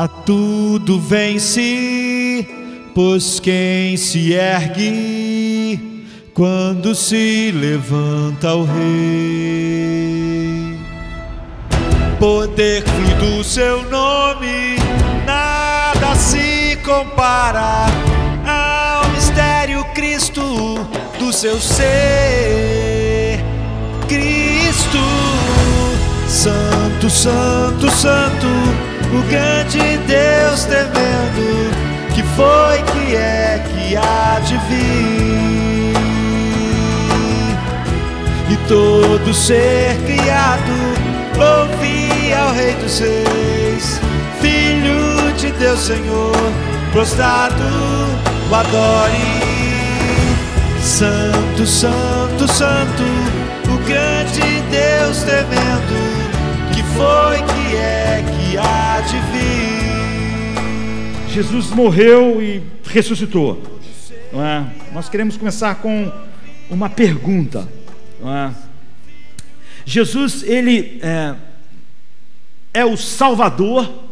A tudo vence, pois quem se ergue quando se levanta o Rei. Poder flui do seu nome, nada se compara ao mistério Cristo do seu ser. Cristo, Santo, Santo, Santo, o grande Deus temendo, que foi, que é, que há de vir. E todo ser criado louve ao Rei dos Reis, Filho de Deus, Senhor, prostrado o adore. Santo, Santo, Santo, o grande Deus temendo, que foi, que é, que há de vir. Jesus morreu e ressuscitou, não é? Nós queremos começar com uma pergunta, não é? Jesus, ele é o Salvador,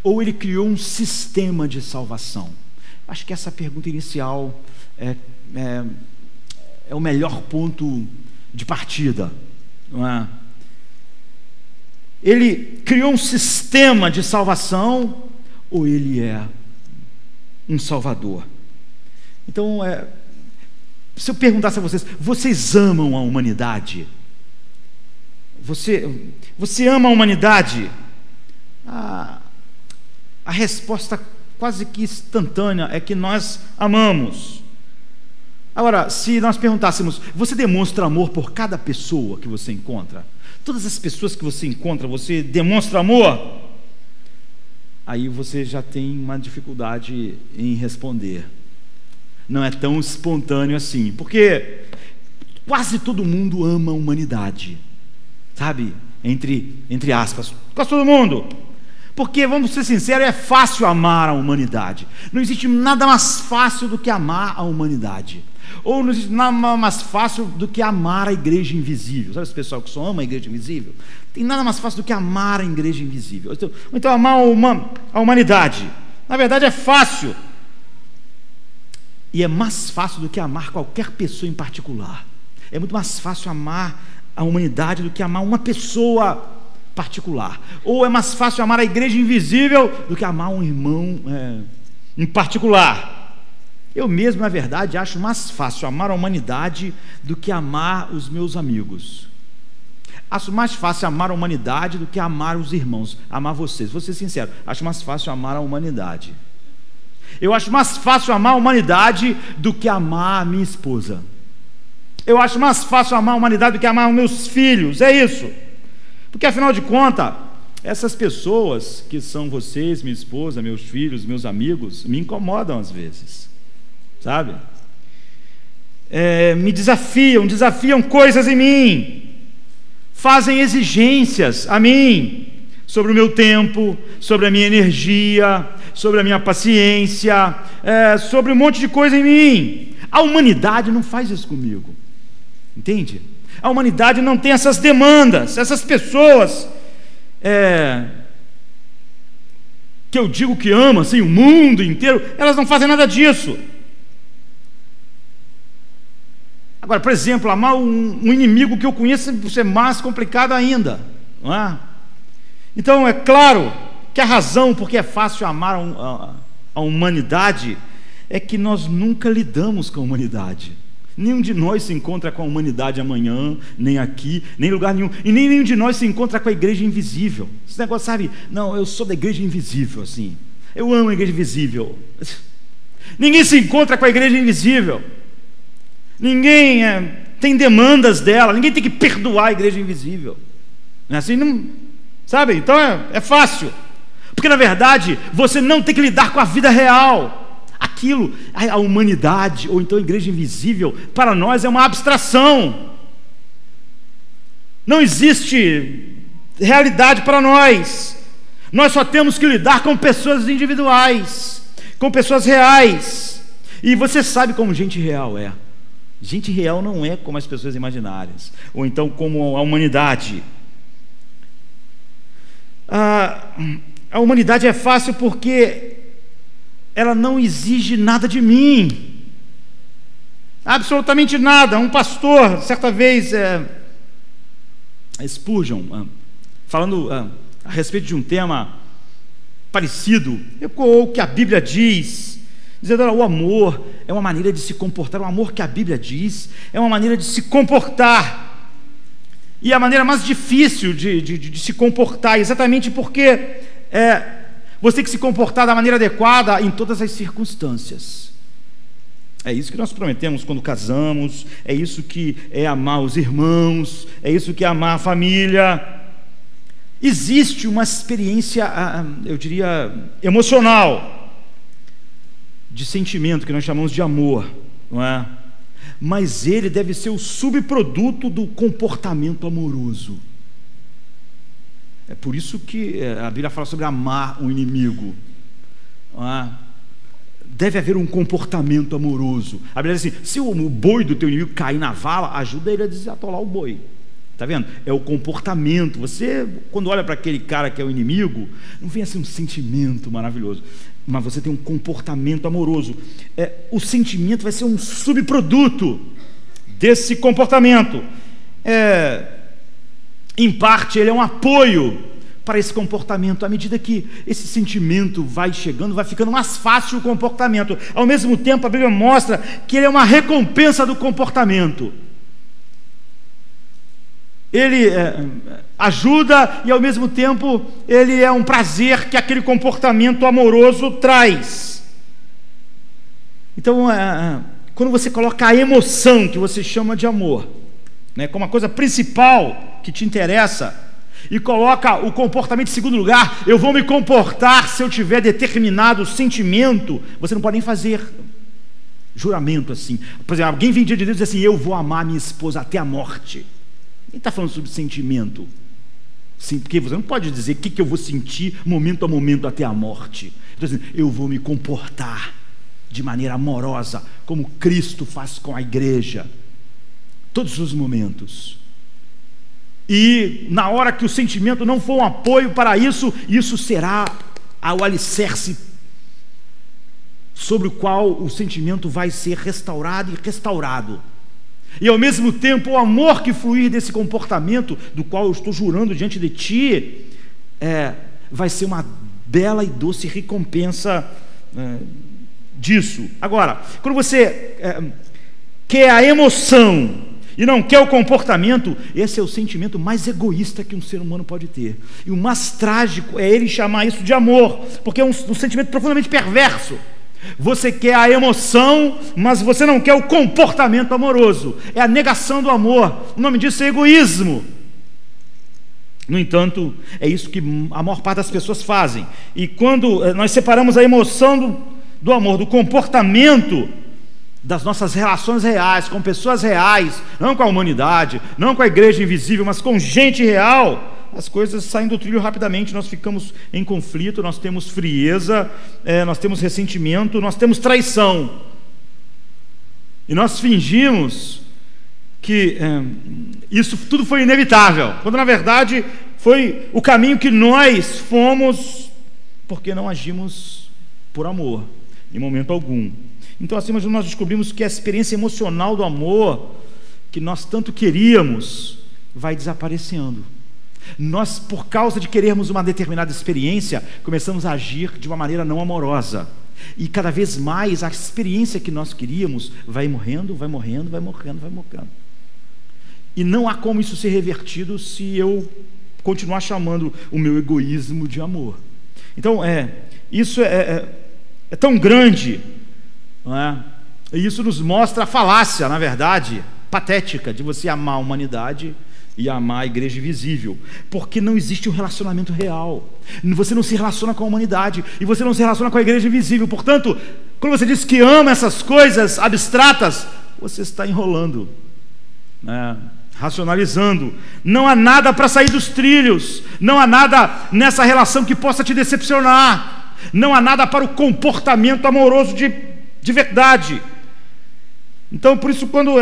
ou ele criou um sistema de salvação? Acho que essa pergunta inicial é o melhor ponto de partida, não é? Ele criou um sistema de salvação, ou ele é um Salvador? Então, se eu perguntasse a vocês, vocês amam a humanidade? Você ama a humanidade? A resposta quase que instantânea é que nós amamos. Agora, se nós perguntássemos, você demonstra amor por cada pessoa que você encontra? Todas as pessoas que você encontra, você demonstra amor? Aí você já tem uma dificuldade em responder. Não é tão espontâneo assim, porque quase todo mundo ama a humanidade, sabe? Entre aspas, quase todo mundo. Porque, vamos ser sinceros, é fácil amar a humanidade. Não existe nada mais fácil do que amar a humanidade. Ou não existe nada mais fácil do que amar a igreja invisível. Sabe esse pessoal que só ama a igreja invisível? Tem nada mais fácil do que amar a igreja invisível. Então amar a humanidade, na verdade, é fácil. E é mais fácil do que amar qualquer pessoa em particular. É muito mais fácil amar a humanidade do que amar uma pessoa particular. Ou é mais fácil amar a igreja invisível do que amar um irmão em particular. Eu mesmo, na verdade, acho mais fácil amar a humanidade do que amar os meus amigos. Acho mais fácil amar a humanidade do que amar os irmãos, amar vocês. Vou ser sincero, acho mais fácil amar a humanidade. Eu acho mais fácil amar a humanidade do que amar a minha esposa. Eu acho mais fácil amar a humanidade do que amar os meus filhos, é isso. Porque, afinal de contas, essas pessoas que são vocês, minha esposa, meus filhos, meus amigos, me incomodam às vezes. Sabe? Me desafiam coisas em mim, fazem exigências a mim, sobre o meu tempo, sobre a minha energia, sobre a minha paciência, sobre um monte de coisa em mim. A humanidade não faz isso comigo, entende? A humanidade não tem essas demandas, essas pessoas que eu digo que ama, assim, o mundo inteiro, elas não fazem nada disso. Agora, por exemplo, amar um inimigo que eu conheço é mais complicado ainda, não é? Então, é claro que a razão porque é fácil amar a humanidade é que nós nunca lidamos com a humanidade. Nenhum de nós se encontra com a humanidade amanhã, nem aqui, nem em lugar nenhum. E nem nenhum de nós se encontra com a igreja invisível. Esse negócio, sabe? Não, eu sou da igreja invisível, assim. Eu amo a igreja invisível. Ninguém se encontra com a igreja invisível. Ninguém tem demandas dela. Ninguém tem que perdoar a igreja invisível. Não é assim? Não, sabe? Então é fácil. Porque, na verdade, você não tem que lidar com a vida real. Aquilo, a humanidade, ou então a igreja invisível, para nós é uma abstração. Não existe realidade para nós. Nós só temos que lidar com pessoas individuais, com pessoas reais. E você sabe como gente real é. Gente real não é como as pessoas imaginárias, ou então como a humanidade. a humanidade é fácil porque ela não exige nada de mim. Absolutamente nada. Um pastor, certa vez, Spurgeon, falando a respeito de um tema parecido, ecoou o que a Bíblia diz, dizendo: o amor é uma maneira de se comportar. O amor que a Bíblia diz é uma maneira de se comportar, e a maneira mais difícil de se comportar, exatamente porque você tem que se comportar da maneira adequada em todas as circunstâncias. É isso que nós prometemos quando casamos, é isso que é amar os irmãos, é isso que é amar a família. Existe uma experiência, eu diria, emocional, de sentimento, que nós chamamos de amor, não é? Mas ele deve ser o subproduto do comportamento amoroso. É por isso que a Bíblia fala sobre amar um inimigo, não é? Deve haver um comportamento amoroso. A Bíblia diz assim: se o boi do teu inimigo cair na vala, ajuda ele a desatolar o boi. Está vendo? É o comportamento. Você, quando olha para aquele cara que é o inimigo, não vem assim um sentimento maravilhoso, mas você tem um comportamento amoroso. O sentimento vai ser um subproduto desse comportamento. Em parte, ele é um apoio para esse comportamento. À medida que esse sentimento vai chegando, vai ficando mais fácil o comportamento. Ao mesmo tempo, a Bíblia mostra que ele é uma recompensa do comportamento. Ele ajuda e, ao mesmo tempo, ele é um prazer que aquele comportamento amoroso traz. Então, quando você coloca a emoção, que você chama de amor, né, como a coisa principal que te interessa, e coloca o comportamento em segundo lugar, eu vou me comportar se eu tiver determinado sentimento, você não pode nem fazer juramento assim. Por exemplo, alguém vem diante de Deus e diz assim: eu vou amar minha esposa até a morte. Ele está falando sobre sentimento. Sim, porque você não pode dizer o que eu vou sentir momento a momento até a morte. Então, assim, eu vou me comportar de maneira amorosa, como Cristo faz com a igreja, todos os momentos. E na hora que o sentimento não for um apoio para isso, isso será o alicerce sobre o qual o sentimento vai ser restaurado e restaurado. E ao mesmo tempo, o amor que fluir desse comportamento, do qual eu estou jurando diante de ti, vai ser uma bela e doce recompensa disso. Agora, quando você quer a emoção e não quer o comportamento, esse é o sentimento mais egoísta que um ser humano pode ter. E o mais trágico é ele chamar isso de amor, porque é um sentimento profundamente perverso. Você quer a emoção, mas você não quer o comportamento amoroso. É a negação do amor. O nome disso é egoísmo. No entanto, é isso que a maior parte das pessoas fazem. E quando nós separamos a emoção do amor, do comportamento, das nossas relações reais, com pessoas reais, não com a humanidade, não com a igreja invisível, mas com gente real, as coisas saem do trilho rapidamente. Nós ficamos em conflito, nós temos frieza, nós temos ressentimento, nós temos traição. E nós fingimos que isso tudo foi inevitável, quando na verdade foi o caminho que nós fomos, porque não agimos por amor, em momento algum. Então, assim, nós descobrimos que a experiência emocional do amor, que nós tanto queríamos, vai desaparecendo. Nós, por causa de querermos uma determinada experiência, começamos a agir de uma maneira não amorosa. E cada vez mais a experiência que nós queríamos vai morrendo, vai morrendo, vai morrendo, vai morrendo. E não há como isso ser revertido se eu continuar chamando o meu egoísmo de amor. Então, isso é tão grande, não é? E isso nos mostra a falácia, na verdade, patética, de você amar a humanidade e amar a igreja invisível, porque não existe um relacionamento real. Você não se relaciona com a humanidade e você não se relaciona com a igreja invisível. Portanto, quando você diz que ama essas coisas abstratas, você está enrolando, né? Racionalizando. Não há nada para sair dos trilhos, não há nada nessa relação que possa te decepcionar, não há nada para o comportamento amoroso de verdade. Então, por isso, quando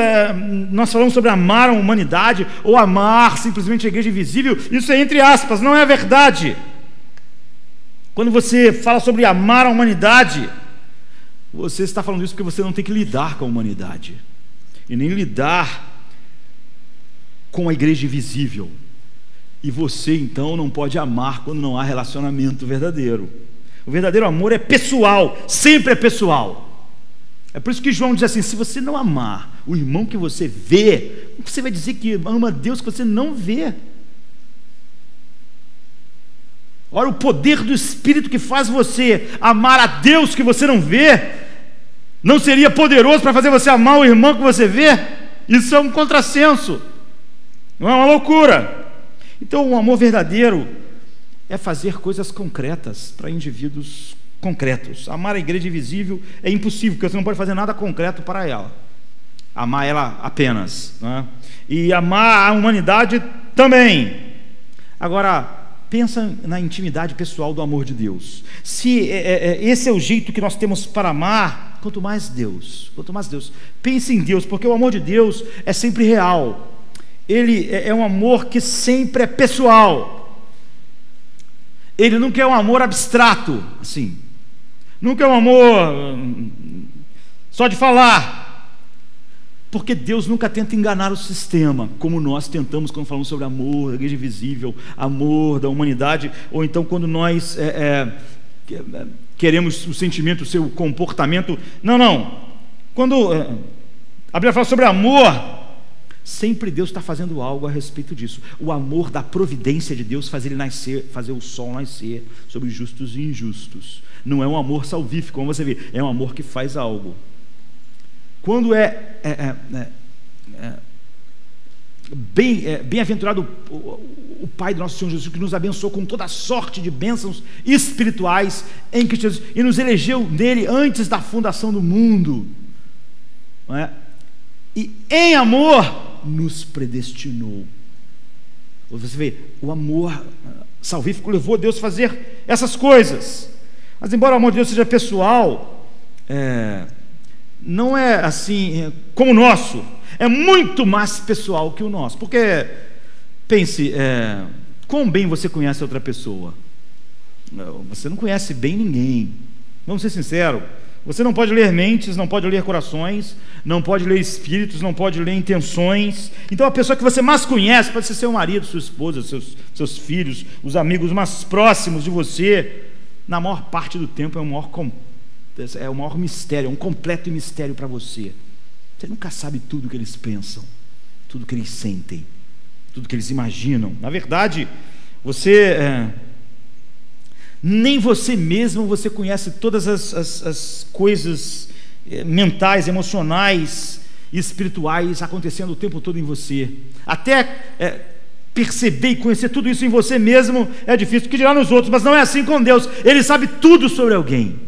nós falamos sobre amar a humanidade ou amar simplesmente a igreja invisível, isso é entre aspas, não é a verdade. Quando você fala sobre amar a humanidade, você está falando isso porque você não tem que lidar com a humanidade e nem lidar com a igreja invisível. E você então não pode amar quando não há relacionamento verdadeiro. O verdadeiro amor é pessoal, sempre é pessoal. É por isso que João diz assim: se você não amar o irmão que você vê, como você vai dizer que ama Deus que você não vê? Olha o poder do Espírito que faz você amar a Deus que você não vê. Não seria poderoso para fazer você amar o irmão que você vê? Isso é um contrassenso, não é uma loucura. Então o amor verdadeiro é fazer coisas concretas para indivíduos concretos. Amar a igreja invisível é impossível, porque você não pode fazer nada concreto para ela. Amar ela apenas, né? E amar a humanidade também. Agora, pensa na intimidade pessoal do amor de Deus. Se esse é o jeito que nós temos para amar, quanto mais Deus. Pense em Deus, porque o amor de Deus é sempre real. Ele é um amor que sempre é pessoal. Ele nunca é um amor abstrato, assim. Nunca é um amor só de falar. Porque Deus nunca tenta enganar o sistema, como nós tentamos quando falamos sobre amor, a igreja invisível, amor da humanidade, ou então quando nós queremos o sentimento, o seu comportamento. Não. Quando a Bíblia fala sobre amor, sempre Deus está fazendo algo a respeito disso. O amor da providência de Deus faz ele nascer, fazer o sol nascer sobre justos e injustos. Não é um amor salvífico, como você vê, é um amor que faz algo. Quando bem-aventurado o Pai do nosso Senhor Jesus, que nos abençoou com toda a sorte de bênçãos espirituais em Cristo Jesus, e nos elegeu nele antes da fundação do mundo, não é? E em amor nos predestinou. Você vê, o amor salvífico levou Deus a fazer essas coisas. Mas embora o amor de Deus seja pessoal, não é assim como o nosso, é muito mais pessoal que o nosso. Porque, pense, quão bem você conhece outra pessoa? Você não conhece bem ninguém. Vamos ser sinceros. Você não pode ler mentes, não pode ler corações, não pode ler espíritos, não pode ler intenções. Então a pessoa que você mais conhece pode ser seu marido, sua esposa, seus filhos, os amigos mais próximos de você. Na maior parte do tempo é o maior mistério, é um completo mistério para você. Você nunca sabe tudo que eles pensam, tudo que eles sentem, tudo que eles imaginam. Na verdade, nem você mesmo você conhece todas as coisas mentais, emocionais e espirituais acontecendo o tempo todo em você. Até perceber e conhecer tudo isso em você mesmo é difícil, que dirá nos outros. Mas não é assim com Deus. Ele sabe tudo sobre alguém,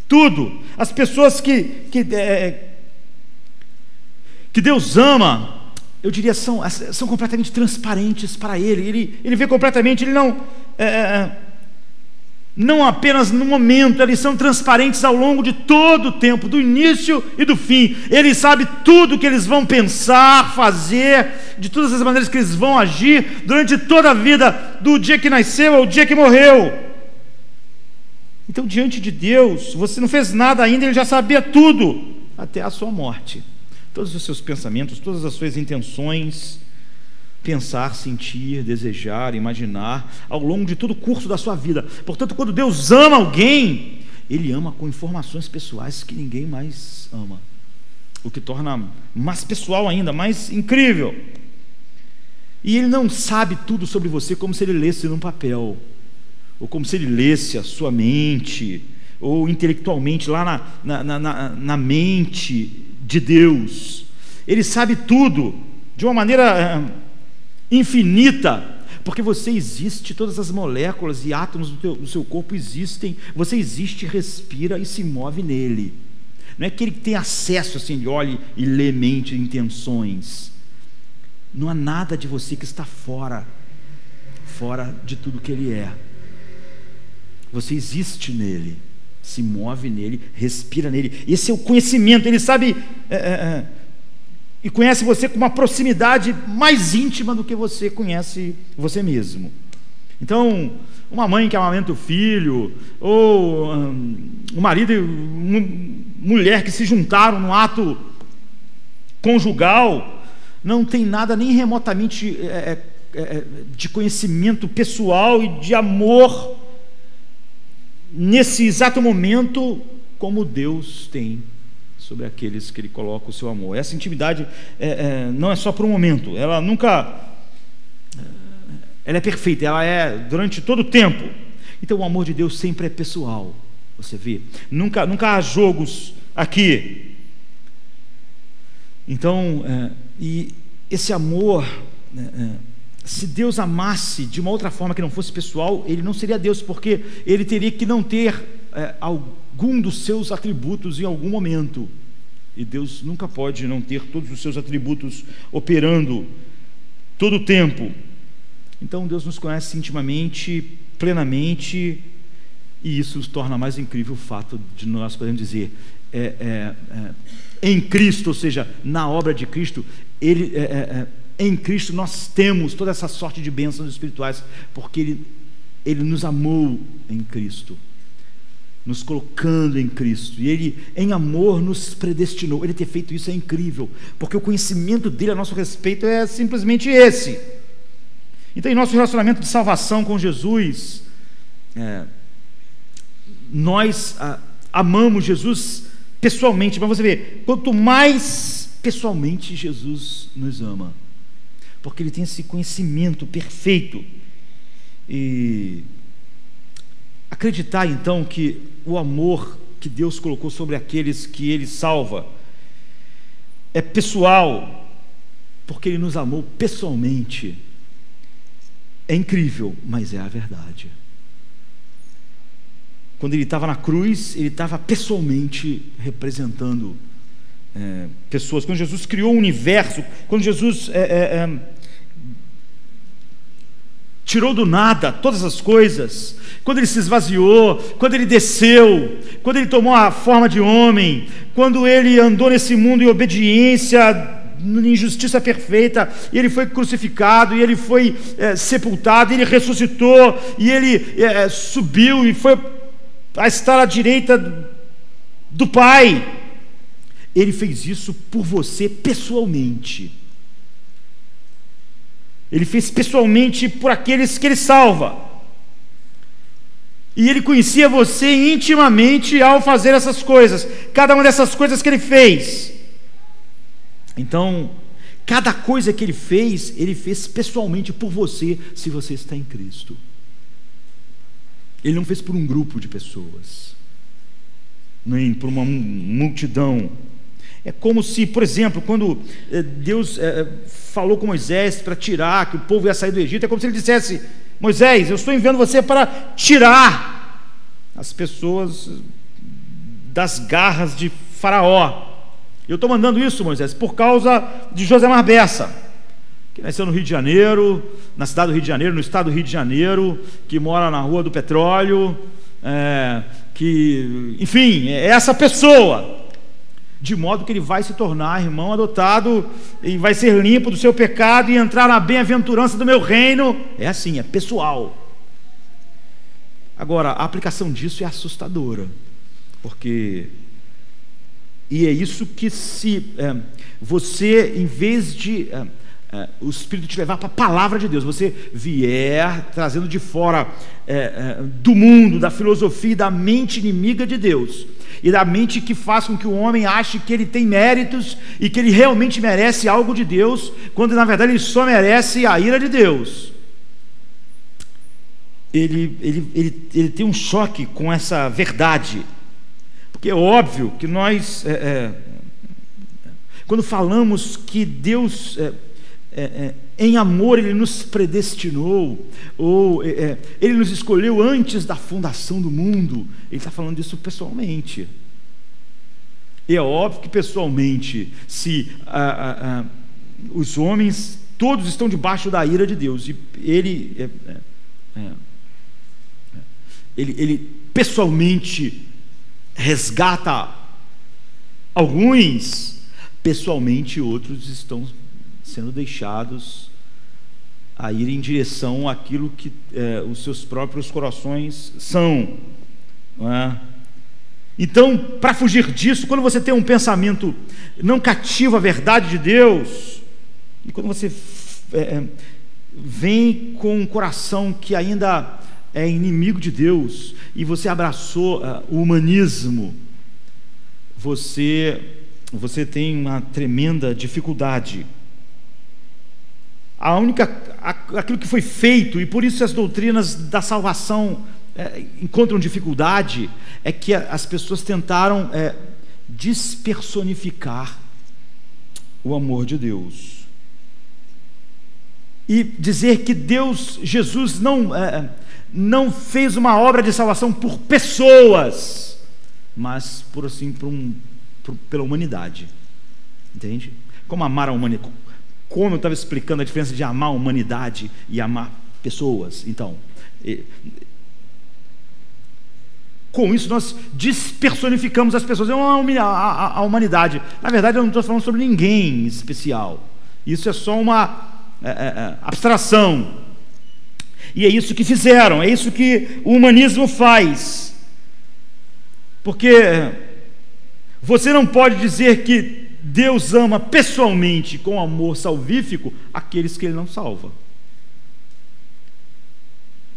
tudo. As pessoas que Deus ama, eu diria, são completamente transparentes para Ele. Ele vê completamente. Ele não apenas no momento, eles são transparentes ao longo de todo o tempo, do início e do fim. Ele sabe tudo que eles vão pensar, fazer, de todas as maneiras que eles vão agir durante toda a vida, do dia que nasceu ao dia que morreu. Então, diante de Deus, você não fez nada ainda, Ele já sabia tudo, até a sua morte. Todos os seus pensamentos, todas as suas intenções, pensar, sentir, desejar, imaginar, ao longo de todo o curso da sua vida. Portanto, quando Deus ama alguém, Ele ama com informações pessoais que ninguém mais ama, o que torna mais pessoal ainda, mais incrível. E Ele não sabe tudo sobre você como se Ele lesse num papel, ou como se Ele lesse a sua mente, ou intelectualmente lá na mente de Deus. Ele sabe tudo de uma maneira infinita, porque você existe, todas as moléculas e átomos do seu corpo existem, você existe, respira e se move nele. Não é que Ele tem acesso assim, ele olha e lê mente e intenções. Não há nada de você que está fora de tudo que Ele é. Você existe nele, se move nele, respira nele. Esse é o conhecimento. Ele sabe e conhece você com uma proximidade mais íntima do que você conhece você mesmo. Então, uma mãe que amamenta o filho, ou um marido e uma mulher que se juntaram no ato conjugal, não tem nada nem remotamente de conhecimento pessoal e de amor nesse exato momento como Deus tem sobre aqueles que Ele coloca o seu amor. Essa intimidade não é só por um momento, ela é perfeita, ela é durante todo o tempo. Então o amor de Deus sempre é pessoal, você vê, nunca há jogos aqui. Então, e esse amor, se Deus amasse de uma outra forma que não fosse pessoal, Ele não seria Deus, porque Ele teria que não ter algum dos seus atributos em algum momento, e Deus nunca pode não ter todos os seus atributos operando todo o tempo. Então Deus nos conhece intimamente, plenamente, e isso nos torna mais incrível o fato de nós podermos dizer em Cristo, ou seja, na obra de Cristo, em Cristo nós temos toda essa sorte de bênçãos espirituais, porque Ele nos amou em Cristo, nos colocando em Cristo, e Ele em amor nos predestinou. Ele ter feito isso é incrível, porque o conhecimento dele a nosso respeito é simplesmente esse. Então, em nosso relacionamento de salvação com Jesus, nós amamos Jesus pessoalmente, mas você vê, quanto mais pessoalmente Jesus nos ama, porque Ele tem esse conhecimento perfeito. E acreditar então que o amor que Deus colocou sobre aqueles que Ele salva é pessoal, porque Ele nos amou pessoalmente, é incrível, mas é a verdade. Quando Ele estava na cruz, Ele estava pessoalmente representando pessoas. Quando Jesus criou o universo, quando Jesus tirou do nada todas as coisas, quando Ele se esvaziou, quando Ele desceu, quando Ele tomou a forma de homem, quando Ele andou nesse mundo em obediência, em justiça perfeita, e Ele foi crucificado, e Ele foi sepultado, e Ele ressuscitou, e Ele subiu e foi a estar à direita do Pai. Ele fez isso por você pessoalmente. Ele fez pessoalmente por aqueles que Ele salva. E Ele conhecia você intimamente ao fazer essas coisas, cada uma dessas coisas que Ele fez. Então, cada coisa que Ele fez pessoalmente por você, se você está em Cristo. Ele não fez por um grupo de pessoas, nem por uma multidão. É como se, por exemplo, quando Deus falou com Moisés para tirar, que o povo ia sair do Egito, é como se Ele dissesse: Moisés, eu estou enviando você para tirar as pessoas das garras de Faraó. Eu estou mandando isso, Moisés, por causa de Josemar Bessa, que nasceu no Rio de Janeiro, na cidade do Rio de Janeiro, no estado do Rio de Janeiro, que mora na Rua do Petróleo, enfim, é essa pessoa, de modo que ele vai se tornar irmão adotado e vai ser limpo do seu pecado e entrar na bem-aventurança do meu reino. É assim, é pessoal. Agora, a aplicação disso é assustadora, porque... E é isso que você, em vez de o Espírito te levar para a palavra de Deus, você vier trazendo de fora do mundo, da filosofia e da mente inimiga de Deus, e da mente que faz com que o homem ache que ele tem méritos e que ele realmente merece algo de Deus, quando na verdade ele só merece a ira de Deus. Ele tem um choque com essa verdade. Porque é óbvio que nós, quando falamos que Deus, em amor, Ele nos predestinou, ou Ele nos escolheu antes da fundação do mundo, Ele está falando isso pessoalmente. E é óbvio que pessoalmente, se os homens todos estão debaixo da ira de Deus, e Ele pessoalmente resgata alguns, pessoalmente outros estão sendo deixados a ir em direção àquilo que os seus próprios corações são, não é? Então, para fugir disso, quando você tem um pensamento não cativo à verdade de Deus, e quando você vem com um coração que ainda é inimigo de Deus, e você abraçou o humanismo, você tem uma tremenda dificuldade. Aquilo que foi feito, e por isso as doutrinas da salvação encontram dificuldade, é que as pessoas tentaram despersonificar o amor de Deus e dizer que Jesus não fez uma obra de salvação por pessoas, mas pela humanidade, entende? Como amar a humanidade, como eu estava explicando a diferença de amar a humanidade e amar pessoas. Então, com isso nós despersonificamos as pessoas, a humanidade. Na verdade, eu não estou falando sobre ninguém especial, isso é só uma abstração, e é isso que fizeram, é isso que o humanismo faz, porque você não pode dizer que Deus ama pessoalmente, com amor salvífico, aqueles que Ele não salva.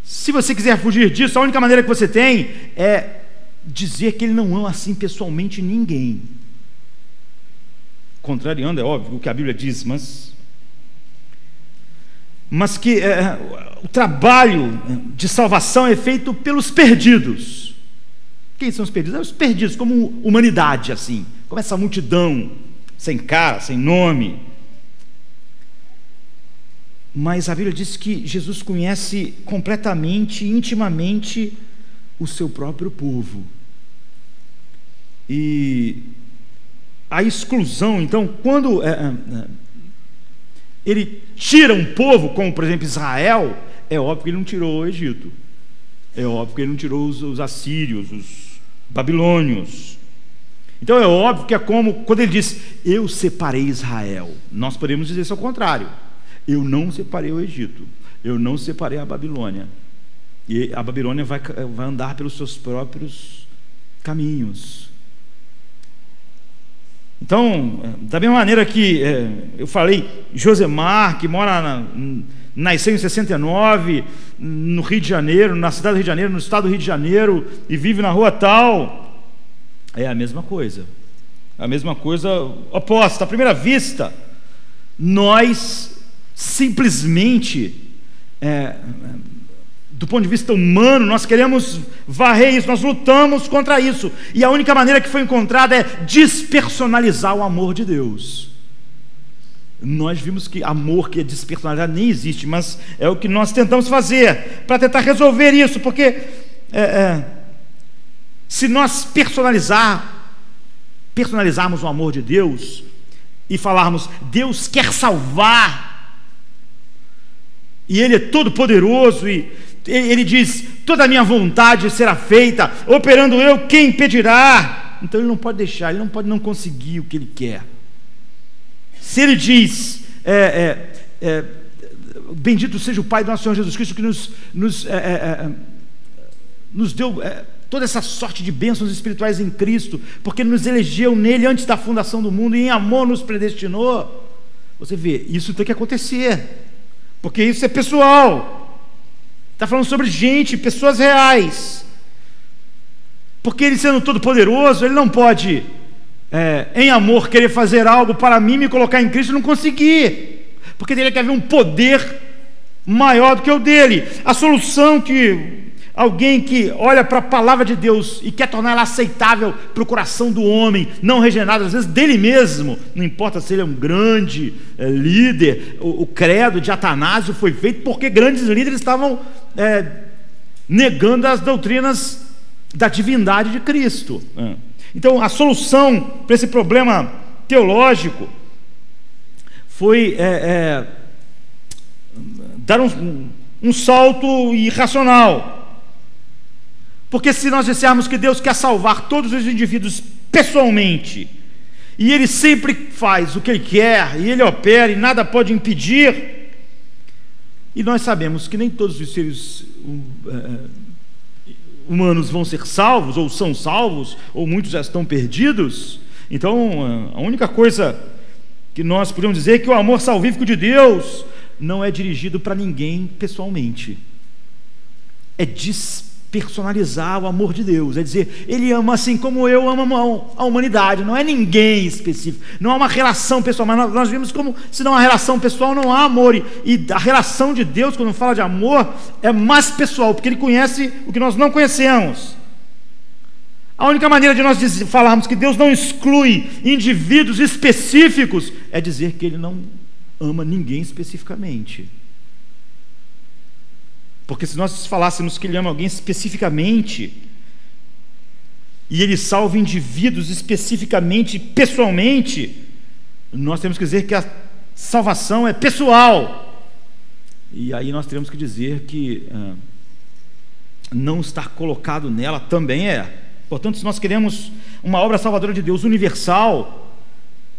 Se você quiser fugir disso, a única maneira que você tem é dizer que Ele não ama assim pessoalmente ninguém, contrariando, é óbvio, o que a Bíblia diz, mas que o trabalho de salvação é feito pelos perdidos. Quem são os perdidos? Os perdidos como humanidade, assim, como essa multidão sem cara, sem nome. Mas a Bíblia diz que Jesus conhece completamente, intimamente o seu próprio povo. E a exclusão, então, quando Ele tira um povo, como por exemplo Israel, é óbvio que Ele não tirou o Egito, é óbvio que Ele não tirou os assírios, os babilônios. Então é óbvio que é como quando Ele diz: eu separei Israel. Nós podemos dizer isso ao contrário: eu não separei o Egito, eu não separei a Babilônia, e a Babilônia vai andar pelos seus próprios caminhos. Então, da mesma maneira que eu falei, Josemar, que nasceu em 69, no Rio de Janeiro, na cidade do Rio de Janeiro, no estado do Rio de Janeiro, e vive na rua tal, é a mesma coisa oposta. À primeira vista, nós simplesmente, do ponto de vista humano, nós queremos varrer isso, nós lutamos contra isso, e a única maneira que foi encontrada é despersonalizar o amor de Deus. Nós vimos que amor que é despersonalizado nem existe, mas é o que nós tentamos fazer para tentar resolver isso, porque se nós personalizarmos o amor de Deus e falarmos: Deus quer salvar, e Ele é todo poderoso, e Ele diz: toda a minha vontade será feita, operando eu, quem impedirá? Então Ele não pode deixar, Ele não pode não conseguir o que Ele quer. Se Ele diz: bendito seja o Pai do nosso Senhor Jesus Cristo, que nos deu toda essa sorte de bênçãos espirituais em Cristo, porque nos elegeu nele antes da fundação do mundo e em amor nos predestinou. Você vê, isso tem que acontecer, porque isso é pessoal. Está falando sobre gente, pessoas reais. Porque Ele, sendo todo poderoso, Ele não pode em amor querer fazer algo para mim, me colocar em Cristo e não conseguir, porque teria que haver um poder maior do que o dele. A solução que alguém que olha para a palavra de Deus e quer torná-la aceitável para o coração do homem não regenerado, às vezes dele mesmo, não importa se ele é um grande líder, o credo de Atanásio foi feito porque grandes líderes estavam negando as doutrinas da divindade de Cristo. Então, a solução para esse problema teológico foi dar um salto irracional. Porque se nós dissermos que Deus quer salvar todos os indivíduos pessoalmente, e Ele sempre faz o que Ele quer, e Ele opera, e nada pode impedir, E nós sabemos que nem todos os seres humanos vão ser salvos, ou são salvos, ou muitos já estão perdidos. Então, a única coisa que nós podemos dizer é que o amor salvífico de Deus não é dirigido para ninguém pessoalmente. É despersonalizar o amor de Deus, é dizer, Ele ama assim como eu amo a humanidade, não é ninguém específico, não há uma relação pessoal, mas nós vimos como se não há relação pessoal, não há amor, e a relação de Deus, quando fala de amor, é mais pessoal, porque Ele conhece o que nós não conhecemos. A única maneira de nós falarmos que Deus não exclui indivíduos específicos é dizer que Ele não ama ninguém especificamente. Porque se nós falássemos que Ele ama alguém especificamente, e Ele salva indivíduos especificamente, pessoalmente, nós temos que dizer que a salvação é pessoal. E aí nós teremos que dizer que não estar colocado nela também é. Portanto, se nós queremos uma obra salvadora de Deus universal,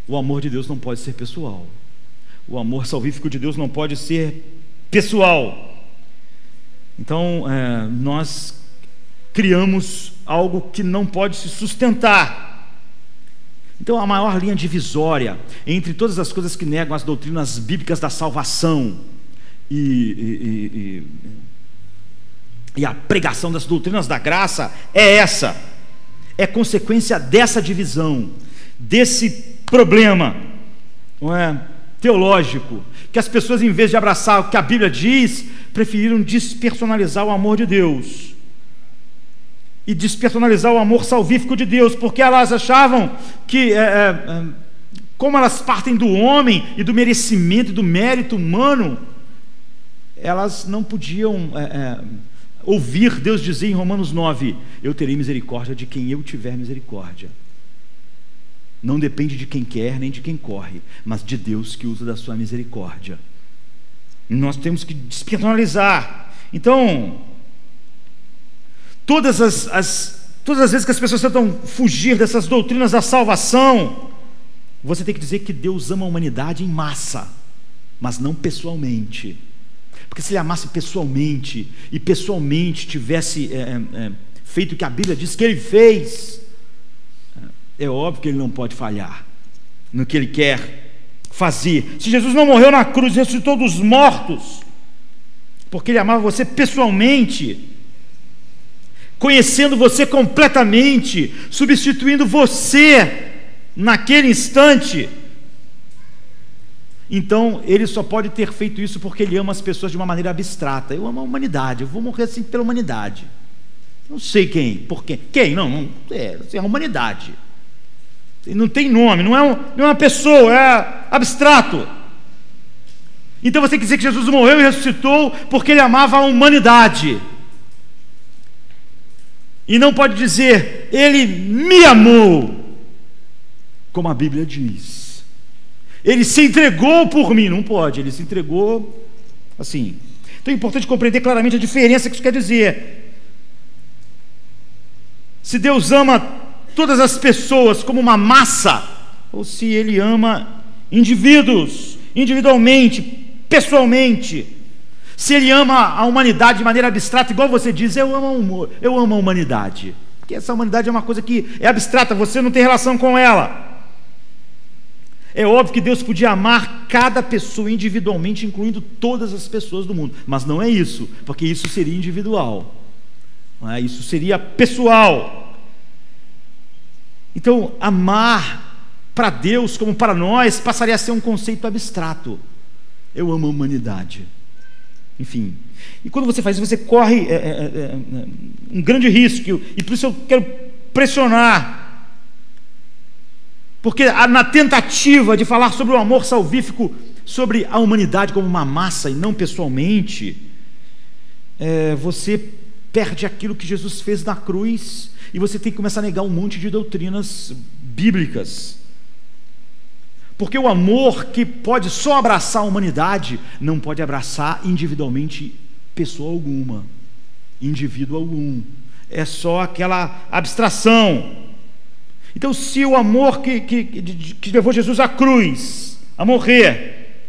o amor de Deus não pode ser pessoal. O amor salvífico de Deus não pode ser pessoal. Então, nós criamos algo que não pode se sustentar. Então, a maior linha divisória entre todas as coisas que negam as doutrinas bíblicas da salvação e a pregação das doutrinas da graça é essa. É consequência dessa divisão, desse problema, não é, teológico, que as pessoas, em vez de abraçar o que a Bíblia diz, preferiram despersonalizar o amor de Deus e despersonalizar o amor salvífico de Deus, porque elas achavam que, como elas partem do homem e do merecimento e do mérito humano, elas não podiam ouvir Deus dizer em Romanos 9: eu terei misericórdia de quem eu tiver misericórdia. Não depende de quem quer nem de quem corre, mas de Deus que usa da sua misericórdia. E nós temos que despersonalizar. Então, todas as vezes que as pessoas tentam fugir dessas doutrinas da salvação, você tem que dizer que Deus ama a humanidade em massa, mas não pessoalmente. Porque se Ele amasse pessoalmente, e pessoalmente tivesse feito o que a Bíblia diz que Ele fez, é óbvio que Ele não pode falhar no que Ele quer fazer. Se Jesus não morreu na cruz e ressuscitou dos mortos, porque Ele amava você pessoalmente, conhecendo você completamente, substituindo você naquele instante, então Ele só pode ter feito isso porque Ele ama as pessoas de uma maneira abstrata. Eu amo a humanidade, eu vou morrer assim pela humanidade. Não sei quem, por quem. Quem? Não é a humanidade. Não tem nome, não é uma pessoa, é abstrato. Então você tem que dizer que Jesus morreu e ressuscitou porque Ele amava a humanidade. E não pode dizer, Ele me amou, como a Bíblia diz. Ele se entregou por mim. Não pode, Ele se entregou assim. Então é importante compreender claramente a diferença que isso quer dizer. Se Deus ama todas as pessoas como uma massa, ou se Ele ama indivíduos, individualmente, pessoalmente. Se Ele ama a humanidade de maneira abstrata, igual você diz, eu amo a humanidade, porque essa humanidade é uma coisa que é abstrata, você não tem relação com ela. É óbvio que Deus podia amar cada pessoa individualmente, incluindo todas as pessoas do mundo, mas não é isso, porque isso seria individual, não é? Isso seria pessoal. Então, amar para Deus como para nós passaria a ser um conceito abstrato. Eu amo a humanidade. Enfim, e quando você faz isso, você corre um grande risco, e por isso eu quero pressionar, porque na tentativa de falar sobre o amor salvífico, sobre a humanidade como uma massa e não pessoalmente, você perde aquilo que Jesus fez na cruz, e você tem que começar a negar um monte de doutrinas bíblicas. Porque o amor que pode só abraçar a humanidade, não pode abraçar individualmente pessoa alguma, indivíduo algum. É só aquela abstração. Então, se o amor que levou Jesus à cruz, a morrer,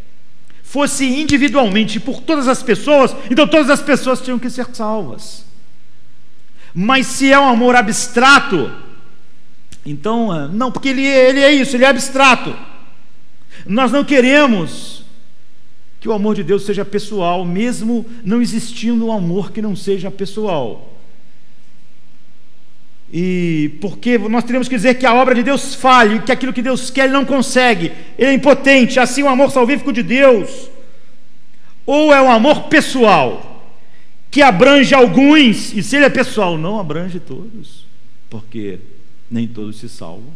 fosse individualmente por todas as pessoas, então todas as pessoas tinham que ser salvas. Mas se é um amor abstrato, então, não, porque ele é isso, ele é abstrato. Nós não queremos que o amor de Deus seja pessoal, mesmo não existindo um amor que não seja pessoal. E porque nós teríamos que dizer que a obra de Deus falha, que aquilo que Deus quer Ele não consegue, Ele é impotente. Assim o amor salvífico de Deus, ou é um amor pessoal, que abrange alguns, e se ele é pessoal, não abrange todos, porque nem todos se salvam.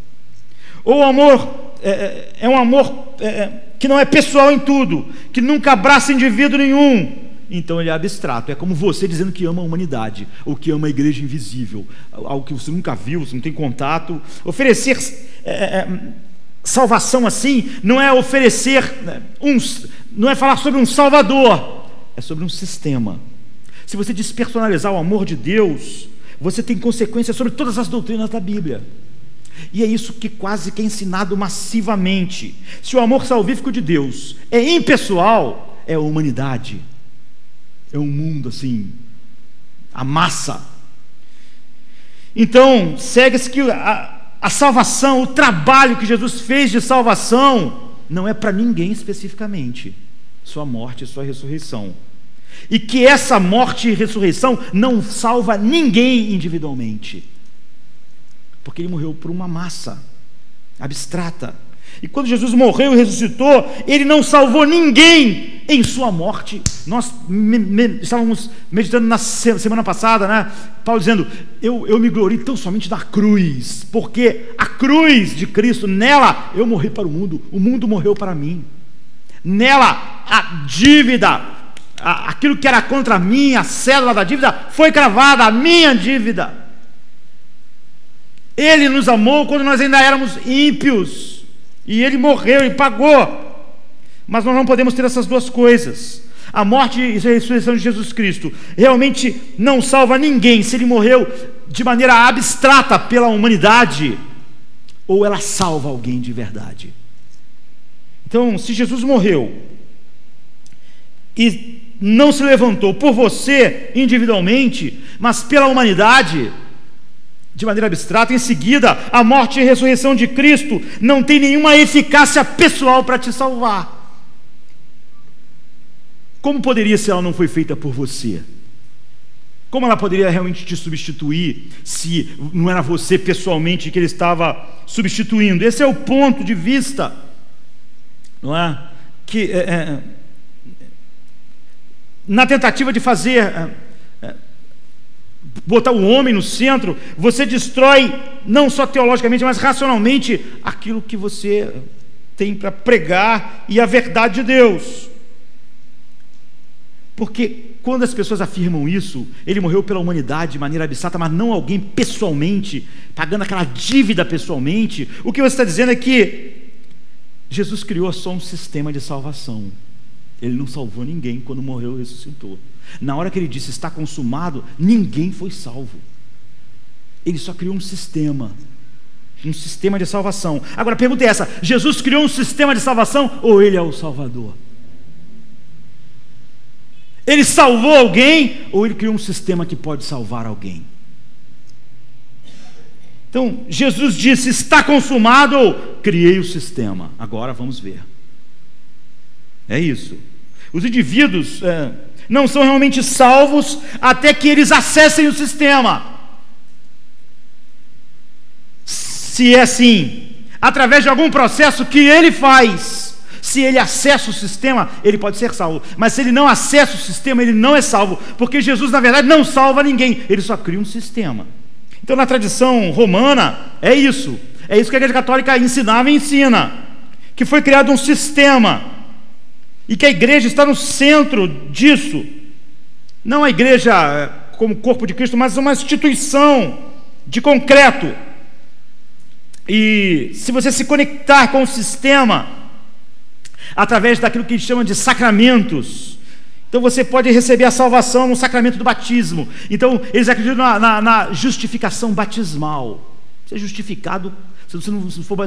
Ou o amor é um amor que não é pessoal em tudo, que nunca abraça indivíduo nenhum, então ele é abstrato. É como você dizendo que ama a humanidade, ou que ama a igreja invisível, algo que você nunca viu, você não tem contato. Oferecer salvação assim não é oferecer não é falar sobre um salvador, é sobre um sistema. Se você despersonalizar o amor de Deus, você tem consequências sobre todas as doutrinas da Bíblia. E é isso que quase que é ensinado massivamente. Se o amor salvífico de Deus é impessoal, é a humanidade, é um mundo assim, a massa. Então, segue-se que a salvação, o trabalho que Jesus fez de salvação, não é para ninguém especificamente, sua morte e sua ressurreição. E que essa morte e ressurreição não salva ninguém individualmente, porque ele morreu por uma massa abstrata. E quando Jesus morreu e ressuscitou, ele não salvou ninguém em sua morte. Nós estávamos meditando na semana passada, né? Paulo dizendo, eu me glorio tão somente da cruz, porque a cruz de Cristo, nela eu morri para o mundo morreu para mim. Nela a dívida, aquilo que era contra mim, a cédula da dívida, foi cravada, a minha dívida. Ele nos amou quando nós ainda éramos ímpios, e ele morreu e pagou. Mas nós não podemos ter essas duas coisas. A morte e a ressurreição de Jesus Cristo realmente não salva ninguém se ele morreu de maneira abstrata pela humanidade, ou ela salva alguém de verdade. Então, se Jesus morreu e não se levantou por você individualmente, mas pela humanidade, de maneira abstrata, em seguida, a morte e a ressurreição de Cristo não tem nenhuma eficácia pessoal para te salvar. Como poderia se ela não foi feita por você? Como ela poderia realmente te substituir, se não era você pessoalmente que ele estava substituindo? Esse é o ponto de vista, não é? Que na tentativa de fazer botar o homem no centro, você destrói não só teologicamente, mas racionalmente aquilo que você tem para pregar e a verdade de Deus. Porque quando as pessoas afirmam isso, ele morreu pela humanidade de maneira abstrata, mas não alguém pessoalmente, pagando aquela dívida pessoalmente, o que você está dizendo é que Jesus criou só um sistema de salvação. Ele não salvou ninguém quando morreu e ressuscitou. Na hora que ele disse está consumado, ninguém foi salvo. Ele só criou um sistema de salvação. Agora a pergunta é essa: Jesus criou um sistema de salvação ou ele é o Salvador? Ele salvou alguém ou ele criou um sistema que pode salvar alguém? Então Jesus disse está consumado ou criei o sistema. Agora vamos ver. É isso. Os indivíduos não são realmente salvos até que eles acessem o sistema. Se é assim, através de algum processo que ele faz, se ele acessa o sistema, ele pode ser salvo. Mas se ele não acessa o sistema, ele não é salvo, porque Jesus na verdade não salva ninguém, ele só cria um sistema. Então na tradição romana é isso que a Igreja Católica ensinava e ensina, que foi criado um sistema e que a igreja está no centro disso. Não a igreja como corpo de Cristo, mas uma instituição de concreto. E se você se conectar com o sistema através daquilo que eles chamam de sacramentos, então você pode receber a salvação no sacramento do batismo. Então eles acreditam na justificação batismal. Você é justificado, se você não for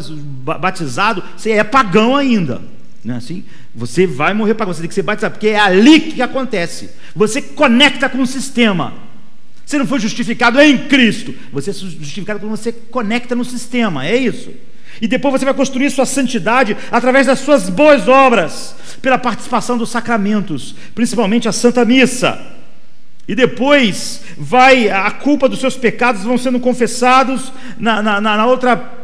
batizado, você é pagão ainda. Não é assim? Você vai morrer para você tem que ser batizado, porque é ali que acontece. Você conecta com o sistema. Você não foi justificado em Cristo, você é justificado quando você conecta no sistema, é isso. E depois você vai construir sua santidade através das suas boas obras, pela participação dos sacramentos, principalmente a Santa Missa. E depois a culpa dos seus pecados vão sendo confessados na outra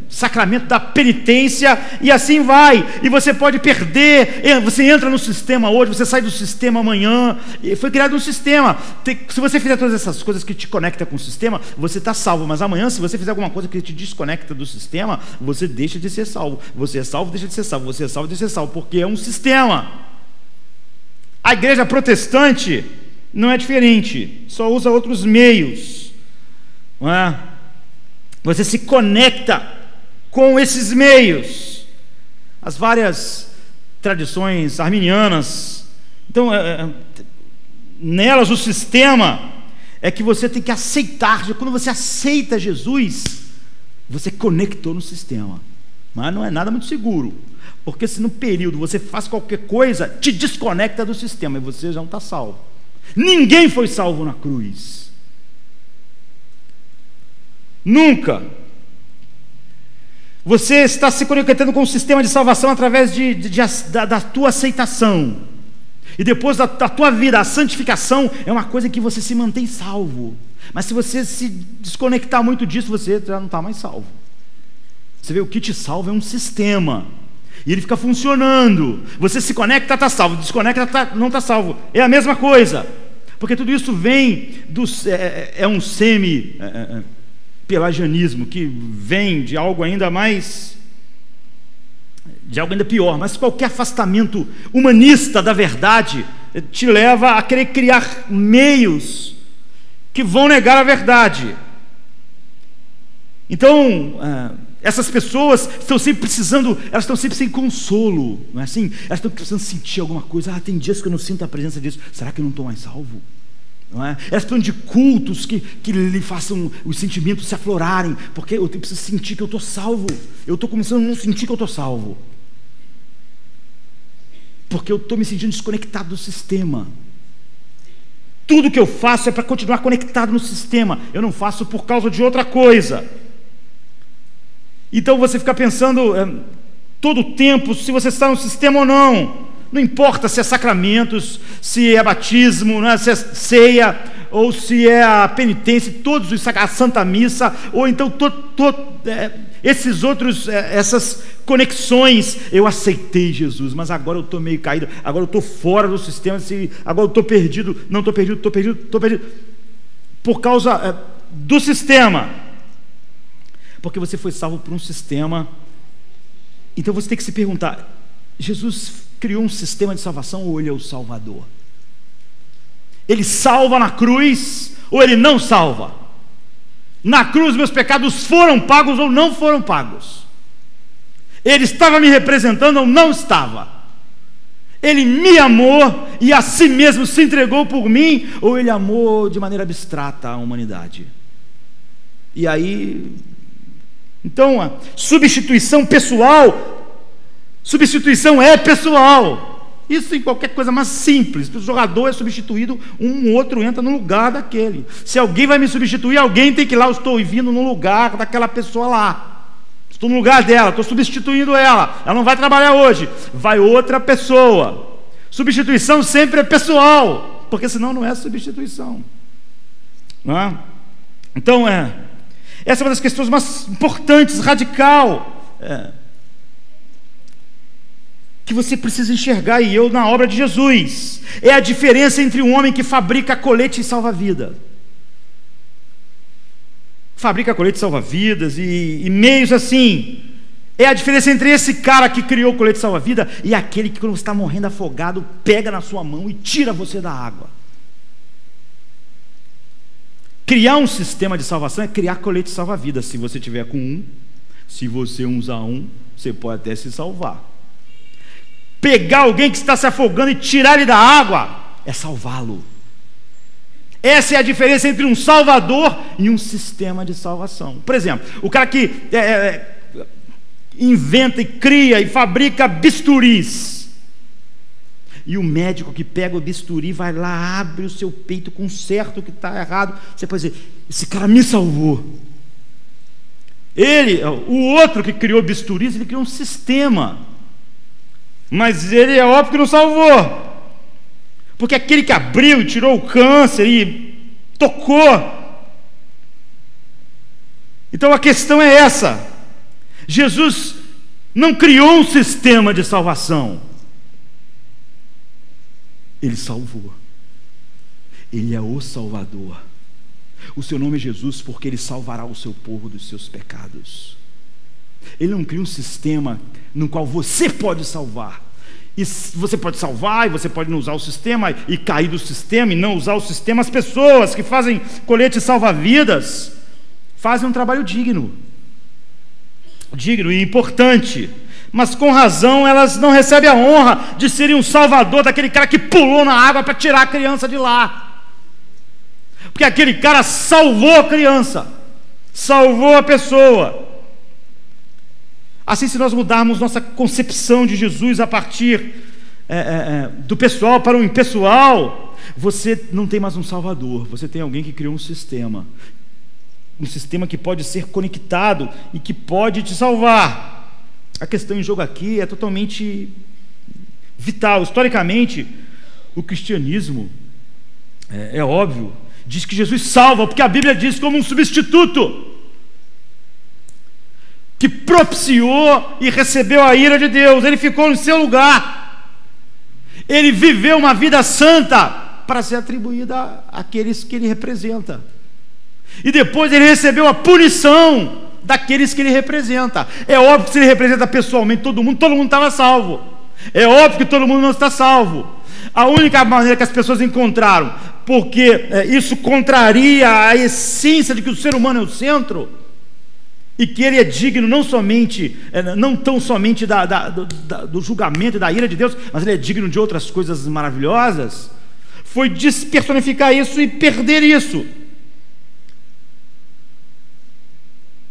sacramento da penitência, e assim vai. E você pode perder, você entra no sistema hoje, você sai do sistema amanhã. Foi criado um sistema. Se você fizer todas essas coisas que te conectam com o sistema, você está salvo, mas amanhã, se você fizer alguma coisa que te desconecta do sistema, você deixa de ser salvo. Você é salvo, deixa de ser salvo. Você é salvo, deixa de ser salvo, porque é um sistema. A igreja protestante não é diferente, só usa outros meios, não é? Você se conecta com esses meios, as várias tradições arminianas. Então, nelas o sistema é que você tem que aceitar. Quando você aceita Jesus, você conectou no sistema. Mas não é nada muito seguro, porque se no período você faz qualquer coisa, te desconecta do sistema e você já não está salvo. Ninguém foi salvo na cruz. Nunca. Você está se conectando com o sistema de salvação através da tua aceitação. E depois da tua vida, a santificação é uma coisa que você se mantém salvo. Mas se você se desconectar muito disso, você já não está mais salvo. Você vê, o que te salva é um sistema. E ele fica funcionando. Você se conecta, está salvo. Desconecta, não está salvo. É a mesma coisa. Porque tudo isso vem é um pelagianismo, que vem de algo ainda pior. Mas qualquer afastamento humanista da verdade te leva a querer criar meios que vão negar a verdade. Então, essas pessoas estão sempre precisando, elas estão sempre sem consolo, não é assim? Elas estão precisando sentir alguma coisa. Tem dias que eu não sinto a presença disso. Será que eu não estou mais salvo? Não é? Elas precisam de cultos que lhe façam os sentimentos se aflorarem, porque eu preciso sentir que eu estou salvo. Eu estou começando a não sentir que eu estou salvo, porque eu estou me sentindo desconectado do sistema. Tudo que eu faço é para continuar conectado no sistema. Eu não faço por causa de outra coisa. Então você fica pensando todo o tempo se você está no sistema ou não. Não importa se é sacramentos, se é batismo, não é? Se é ceia, ou se é a penitência, todos os a Santa Missa, ou então esses outros, essas conexões. Eu aceitei Jesus, mas agora eu estou meio caído, agora eu estou fora do sistema, agora eu estou perdido, não estou perdido, estou perdido, por causa do sistema, porque você foi salvo por um sistema. Então você tem que se perguntar: Jesus criou um sistema de salvação ou ele é o Salvador? Ele salva na cruz ou ele não salva? Na cruz meus pecados foram pagos ou não foram pagos? Ele estava me representando ou não estava? Ele me amou e a si mesmo se entregou por mim, ou ele amou de maneira abstrata a humanidade? E aí, então, a substituição pessoal, substituição é pessoal. Isso em qualquer coisa mais simples. O jogador é substituído, um outro entra no lugar daquele. Se alguém vai me substituir, alguém tem que ir lá. Eu estou vindo no lugar daquela pessoa lá, estou no lugar dela, estou substituindo ela. Ela não vai trabalhar hoje, vai outra pessoa. Substituição sempre é pessoal, porque senão não é substituição, não é? Então essa é uma das questões mais importantes, radical, que você precisa enxergar, e eu na obra de Jesus, é a diferença entre um homem que fabrica colete e salva-vida. Fabrica colete e salva-vidas e meios assim. É a diferença entre esse cara que criou o colete salva-vida e aquele que, quando você está morrendo afogado, pega na sua mão e tira você da água. Criar um sistema de salvação é criar colete salva-vida. Se você tiver com um, se você usar um, você pode até se salvar. Pegar alguém que está se afogando e tirar ele da água é salvá-lo. Essa é a diferença entre um salvador e um sistema de salvação. Por exemplo, o cara que inventa e cria e fabrica bisturis. E o médico que pega o bisturi vai lá, abre o seu peito, conserta o que está errado. Você pode dizer: esse cara me salvou. O outro que criou bisturis, ele criou um sistema, mas ele é óbvio que não salvou, porque aquele que abriu e tirou o câncer e tocou. Então a questão é essa: Jesus não criou um sistema de salvação, Ele salvou. Ele é o Salvador. O seu nome é Jesus porque Ele salvará o seu povo dos seus pecados. Ele não cria um sistema no qual você pode salvar. E você pode salvar, e você pode não usar o sistema e cair do sistema e não usar o sistema. As pessoas que fazem colete salva-vidas fazem um trabalho digno e importante, mas com razão elas não recebem a honra de serem um salvador daquele cara que pulou na água para tirar a criança de lá. Porque aquele cara salvou a criança, salvou a pessoa. Assim, se nós mudarmos nossa concepção de Jesus a partir do pessoal para o impessoal, você não tem mais um salvador, você tem alguém que criou um sistema que pode ser conectado e que pode te salvar. A questão em jogo aqui é totalmente vital. Historicamente, o cristianismo, é óbvio, diz que Jesus salva, porque a Bíblia diz como um substituto que propiciou e recebeu a ira de Deus. Ele ficou no seu lugar, ele viveu uma vida santa para ser atribuída àqueles que ele representa, e depois ele recebeu a punição daqueles que ele representa. É óbvio que se ele representa pessoalmente todo mundo estava salvo. É óbvio que todo mundo não está salvo. A única maneira que as pessoas encontraram, porque isso contraria a essência de que o ser humano é o centro, e que ele é digno não tão somente do julgamento e da ira de Deus, mas ele é digno de outras coisas maravilhosas, foi despersonificar isso e perder isso.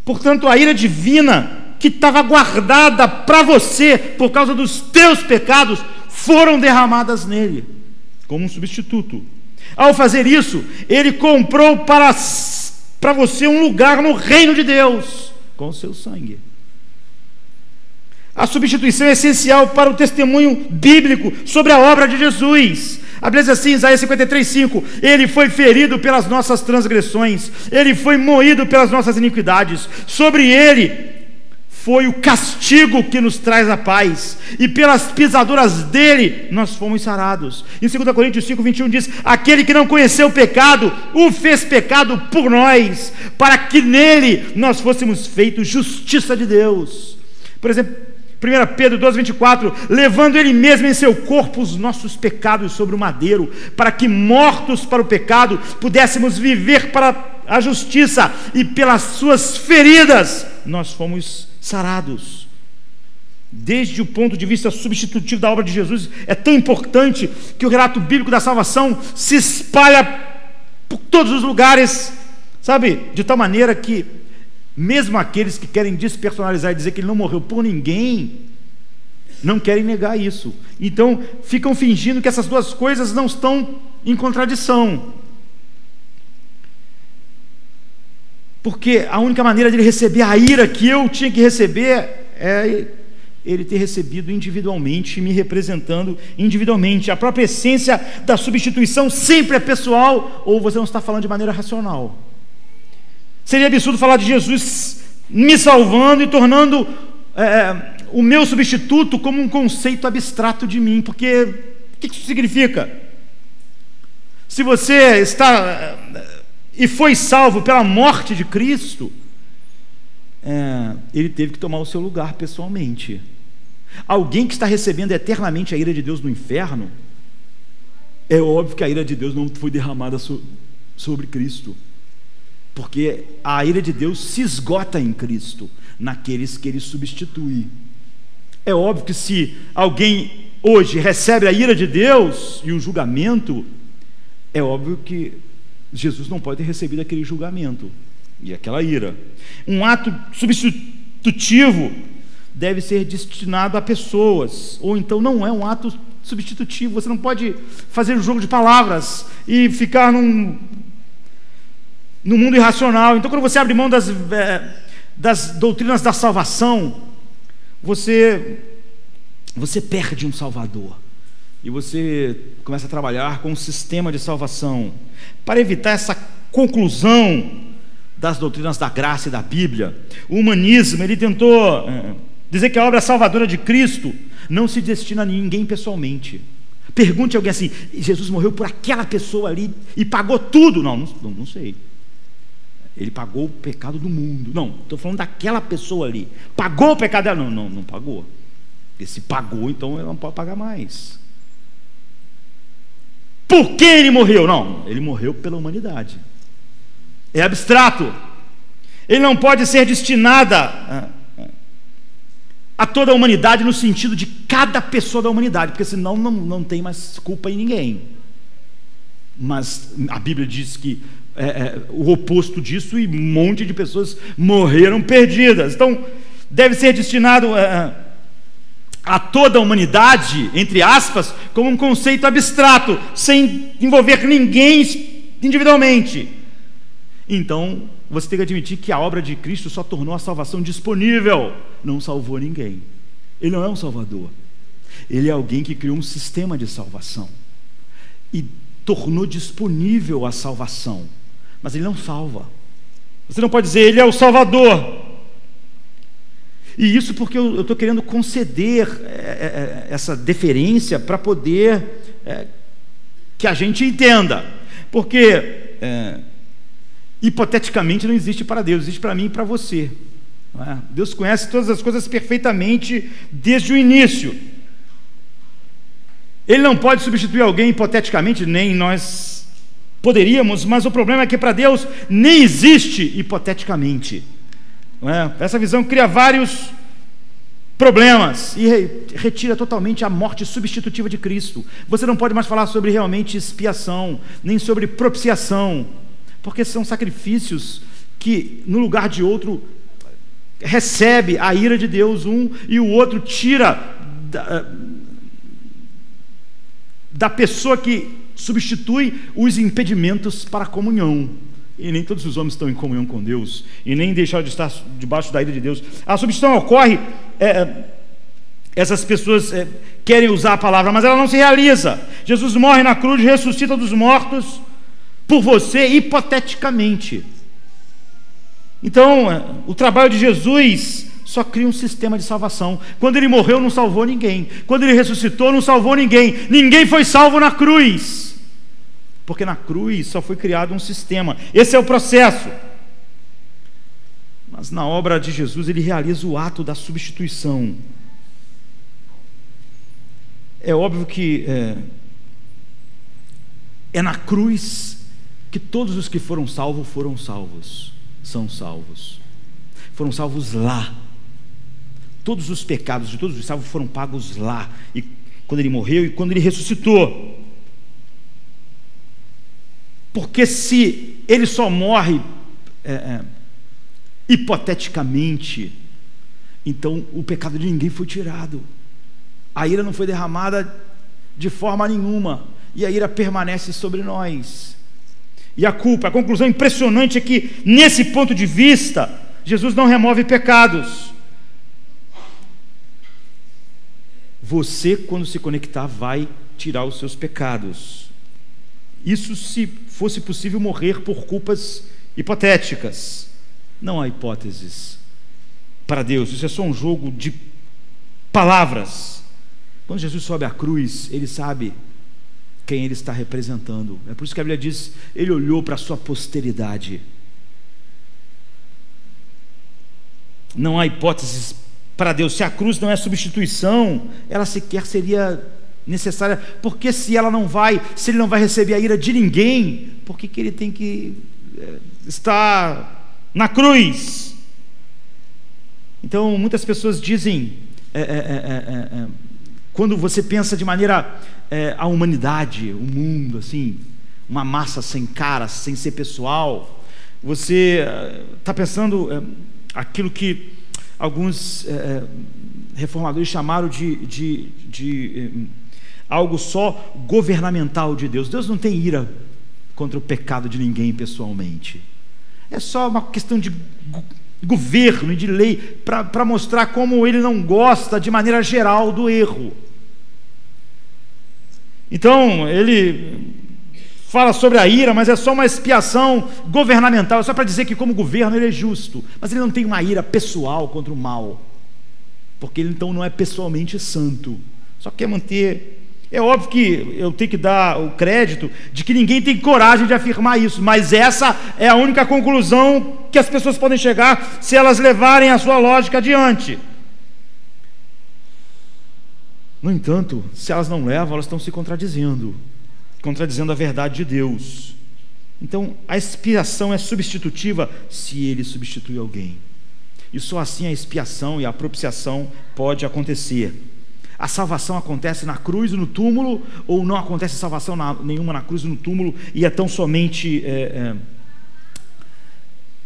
Portanto, a ira divina que estava guardada para você por causa dos teus pecados foram derramadas nele como um substituto. Ao fazer isso, ele comprou para você um lugar no reino de Deus com o seu sangue. A substituição é essencial para o testemunho bíblico sobre a obra de Jesus. A Bíblia diz assim, Isaías 53:5: ele foi ferido pelas nossas transgressões, ele foi moído pelas nossas iniquidades, sobre ele foi o castigo que nos traz a paz, e pelas pisaduras dele nós fomos sarados. Em 2 Coríntios 5:21 diz: aquele que não conheceu o pecado, o fez pecado por nós, para que nele nós fôssemos feitos justiça de Deus. Por exemplo, 1 Pedro 2:24: levando ele mesmo em seu corpo os nossos pecados sobre o madeiro, para que mortos para o pecado pudéssemos viver para a justiça, e pelas suas feridas nós fomos sarados. Desde o ponto de vista substitutivo da obra de Jesus, é tão importante que o relato bíblico da salvação se espalha por todos os lugares, sabe, de tal maneira que mesmo aqueles que querem despersonalizar e dizer que ele não morreu por ninguém, não querem negar isso. Então ficam fingindo que essas duas coisas não estão em contradição, porque a única maneira de ele receber a ira que eu tinha que receber é ele ter recebido individualmente, me representando individualmente. A própria essência da substituição sempre é pessoal, ou você não está falando de maneira racional. Seria absurdo falar de Jesus me salvando e tornando o meu substituto como um conceito abstrato de mim, porque o que isso significa? Se você está e foi salvo pela morte de Cristo, ele teve que tomar o seu lugar pessoalmente. Alguém que está recebendo eternamente a ira de Deus no inferno, é óbvio que a ira de Deus não foi derramada sobre Cristo, porque a ira de Deus se esgota em Cristo, naqueles que ele substitui. É óbvio que se alguém hoje recebe a ira de Deus e o julgamento, é óbvio que Jesus não pode ter recebido aquele julgamento e aquela ira. Um ato substitutivo deve ser destinado a pessoas, ou então não é um ato substitutivo. Você não pode fazer um jogo de palavras e ficar num mundo irracional. Então, quando você abre mão das doutrinas da salvação, você perde um Salvador, e você começa a trabalhar com um sistema de salvação. Para evitar essa conclusão das doutrinas da graça e da Bíblia, o humanismo, ele tentou dizer que a obra salvadora de Cristo não se destina a ninguém pessoalmente. Pergunte a alguém assim: Jesus morreu por aquela pessoa ali e pagou tudo? Não sei. Ele pagou o pecado do mundo. Não, estou falando daquela pessoa ali. Pagou o pecado dela? Não pagou. E se pagou, então ele não pode pagar mais. Por que ele morreu? Não, ele morreu pela humanidade. É abstrato. Ele não pode ser destinada a toda a humanidade no sentido de cada pessoa da humanidade, porque senão não tem mais culpa em ninguém. Mas a Bíblia diz que o oposto disso, e um monte de pessoas morreram perdidas. Então deve ser destinado a toda a humanidade, entre aspas, como um conceito abstrato, sem envolver ninguém individualmente. Então você tem que admitir que a obra de Cristo só tornou a salvação disponível, não salvou ninguém. Ele não é um salvador, ele é alguém que criou um sistema de salvação e tornou disponível a salvação, mas ele não salva. Você não pode dizer ele é o Salvador. E isso porque eu estou querendo conceder essa deferência para poder que a gente entenda, porque hipoteticamente não existe para Deus, existe para mim e para você, não é? Deus conhece todas as coisas perfeitamente desde o início. Ele não pode substituir alguém hipoteticamente, nem nós poderíamos, mas o problema é que para Deus nem existe hipoteticamente, não é? Essa visão cria vários problemas e retira totalmente a morte substitutiva de Cristo. Você não pode mais falar sobre realmente expiação, nem sobre propiciação, porque são sacrifícios que no lugar de outro recebe a ira de Deus e o outro tira da pessoa que substitui os impedimentos para a comunhão. E nem todos os homens estão em comunhão com Deus, e nem deixaram de estar debaixo da ira de Deus. A substituição ocorre, essas pessoas querem usar a palavra, mas ela não se realiza. Jesus morre na cruz, ressuscita dos mortos por você hipoteticamente. Então o trabalho de Jesus só cria um sistema de salvação. Quando ele morreu, não salvou ninguém. Quando ele ressuscitou, não salvou ninguém. Ninguém foi salvo na cruz, porque na cruz só foi criado um sistema. Esse é o processo. Mas na obra de Jesus ele realiza o ato da substituição. É óbvio que é na cruz que todos os que foram salvos são salvos. Foram salvos lá. Todos os pecados de todos os salvos foram pagos lá, e quando ele morreu e quando ele ressuscitou. Porque se ele só morre hipoteticamente, então o pecado de ninguém foi tirado, a ira não foi derramada de forma nenhuma, e a ira permanece sobre nós. E a conclusão impressionante é que, nesse ponto de vista, Jesus não remove pecados. Você, quando se conectar, vai tirar os seus pecados. Isso se fosse possível morrer por culpas hipotéticas. Não há hipóteses para Deus, isso é só um jogo de palavras. Quando Jesus sobe à cruz, ele sabe quem ele está representando. É por isso que a Bíblia diz: ele olhou para a sua posteridade. Não há hipóteses para Deus. Se a cruz não é substituição, ela sequer seria necessária, porque se ele não vai receber a ira de ninguém, por que ele tem que estar na cruz? Então muitas pessoas dizem, quando você pensa de maneira a humanidade, o mundo, assim, uma massa sem cara, sem ser pessoal, você está pensando aquilo que alguns reformadores chamaram de algo só governamental de Deus. Deus não tem ira contra o pecado de ninguém pessoalmente. É só uma questão de governo e de lei para mostrar como ele não gosta de maneira geral do erro. Então ele fala sobre a ira, mas é só uma expiação governamental, é só para dizer que como governo ele é justo, mas ele não tem uma ira pessoal contra o mal, porque ele então não é pessoalmente santo, só quer manter. É óbvio que eu tenho que dar o crédito de que ninguém tem coragem de afirmar isso, mas essa é a única conclusão que as pessoas podem chegar se elas levarem a sua lógica adiante. No entanto, se elas não levam, elas estão se contradizendo a verdade de Deus. Então, a expiação é substitutiva se ele substitui alguém. E só assim a expiação e a propiciação pode acontecer. A salvação acontece na cruz e no túmulo, ou não acontece salvação nenhuma na cruz e no túmulo, e é tão somente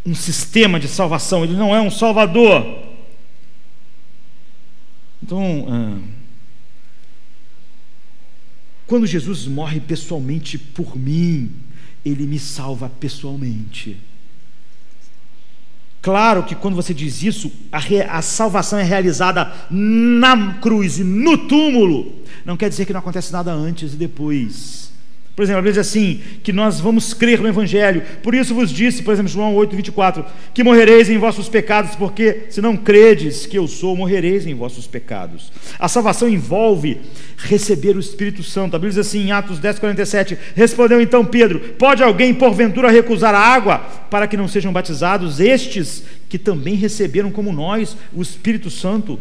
um sistema de salvação, ele não é um salvador. Então, quando Jesus morre pessoalmente por mim, ele me salva pessoalmente. Claro que quando você diz isso, a salvação é realizada na cruz e no túmulo, não quer dizer que não acontece nada antes e depois. Por exemplo, a Bíblia diz assim, que nós vamos crer no Evangelho. Por isso vos disse, por exemplo, João 8:24, que morrereis em vossos pecados, porque se não credes que eu sou, morrereis em vossos pecados. A salvação envolve receber o Espírito Santo. A Bíblia diz assim, em Atos 10:47, respondeu então Pedro, pode alguém porventura recusar a água para que não sejam batizados estes que também receberam como nós o Espírito Santo?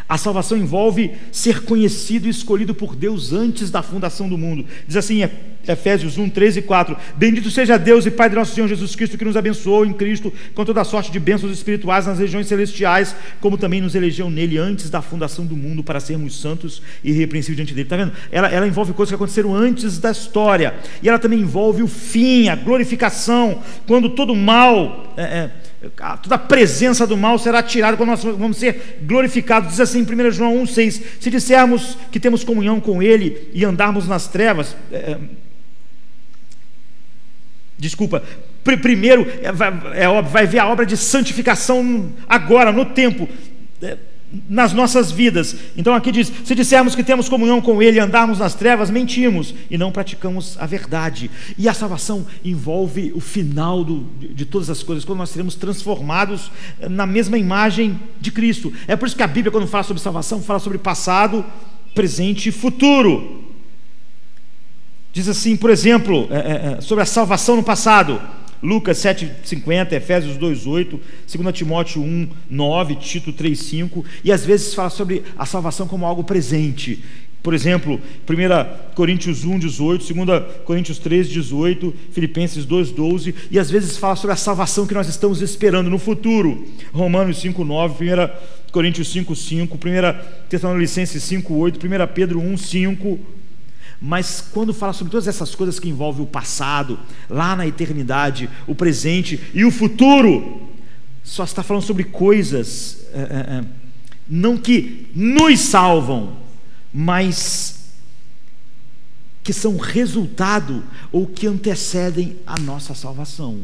A salvação envolve ser conhecido e escolhido por Deus antes da fundação do mundo. Diz assim, Efésios 1:3-4, bendito seja Deus e Pai de nosso Senhor Jesus Cristo, que nos abençoou em Cristo com toda a sorte de bênçãos espirituais nas regiões celestiais, como também nos elegeu nele antes da fundação do mundo para sermos santos e irrepreensíveis diante dele. Está vendo? Ela envolve coisas que aconteceram antes da história, e ela também envolve o fim, a glorificação, quando todo mal, toda a presença do mal será tirada, quando nós vamos ser glorificados. Diz assim em 1 João 1:6, se dissermos que temos comunhão com ele e andarmos nas trevas, primeiro é óbvio, vai ver a obra de santificação agora, no tempo, nas nossas vidas. Então aqui diz, se dissermos que temos comunhão com ele e andarmos nas trevas, mentimos e não praticamos a verdade. E a salvação envolve o final de todas as coisas, quando nós seremos transformados na mesma imagem de Cristo. É por isso que a Bíblia, quando fala sobre salvação, fala sobre passado, presente e futuro. Diz assim, por exemplo, sobre a salvação no passado, Lucas 7:50, Efésios 2:8, 2 Timóteo 1:9, Tito 3:5, e às vezes fala sobre a salvação como algo presente. Por exemplo, 1 Coríntios 1:18, 2 Coríntios 3:18, Filipenses 2:12, e às vezes fala sobre a salvação que nós estamos esperando no futuro. Romanos 5:9, 1 Coríntios 5:5, 1 Tessalonicenses 5:8, 1 Pedro 1:5. Mas quando fala sobre todas essas coisas que envolvem o passado, lá na eternidade, o presente e o futuro, só está falando sobre coisas não que nos salvam, mas que são resultado ou que antecedem a nossa salvação.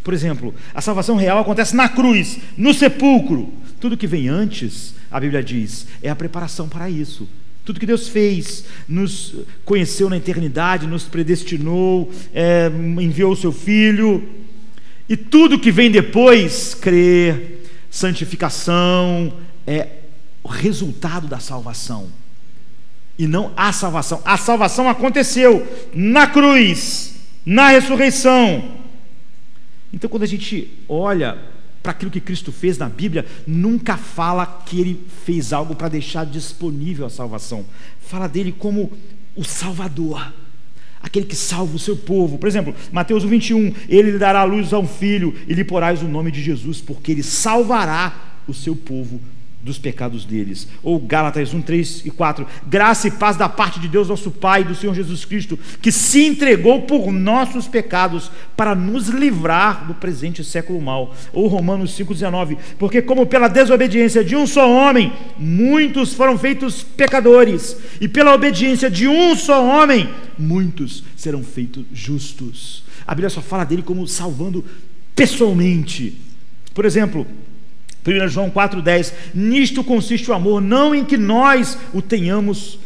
Por exemplo, a salvação real acontece na cruz, no sepulcro. Tudo que vem antes, a Bíblia diz, é a preparação para isso. Tudo que Deus fez, nos conheceu na eternidade, nos predestinou, enviou o seu Filho, e tudo que vem depois, crer, santificação, é o resultado da salvação, e não a salvação. A salvação aconteceu na cruz, na ressurreição. Então, quando a gente olha para aquilo que Cristo fez na Bíblia, nunca fala que ele fez algo para deixar disponível a salvação. Fala dele como o Salvador, aquele que salva o seu povo. Por exemplo, Mateus 21, ele lhe dará à luz a um filho e lhe porás o nome de Jesus, porque ele salvará o seu povo dos pecados deles. Ou Gálatas 1, 3 e 4, graça e paz da parte de Deus nosso Pai e do Senhor Jesus Cristo, que se entregou por nossos pecados para nos livrar do presente século mau. Ou Romanos 5, 19, porque como pela desobediência de um só homem muitos foram feitos pecadores, e pela obediência de um só homem muitos serão feitos justos. A Bíblia só fala dele como salvando pessoalmente. Por exemplo, 1 João 4,10, nisto consiste o amor, não em que nós o tenhamos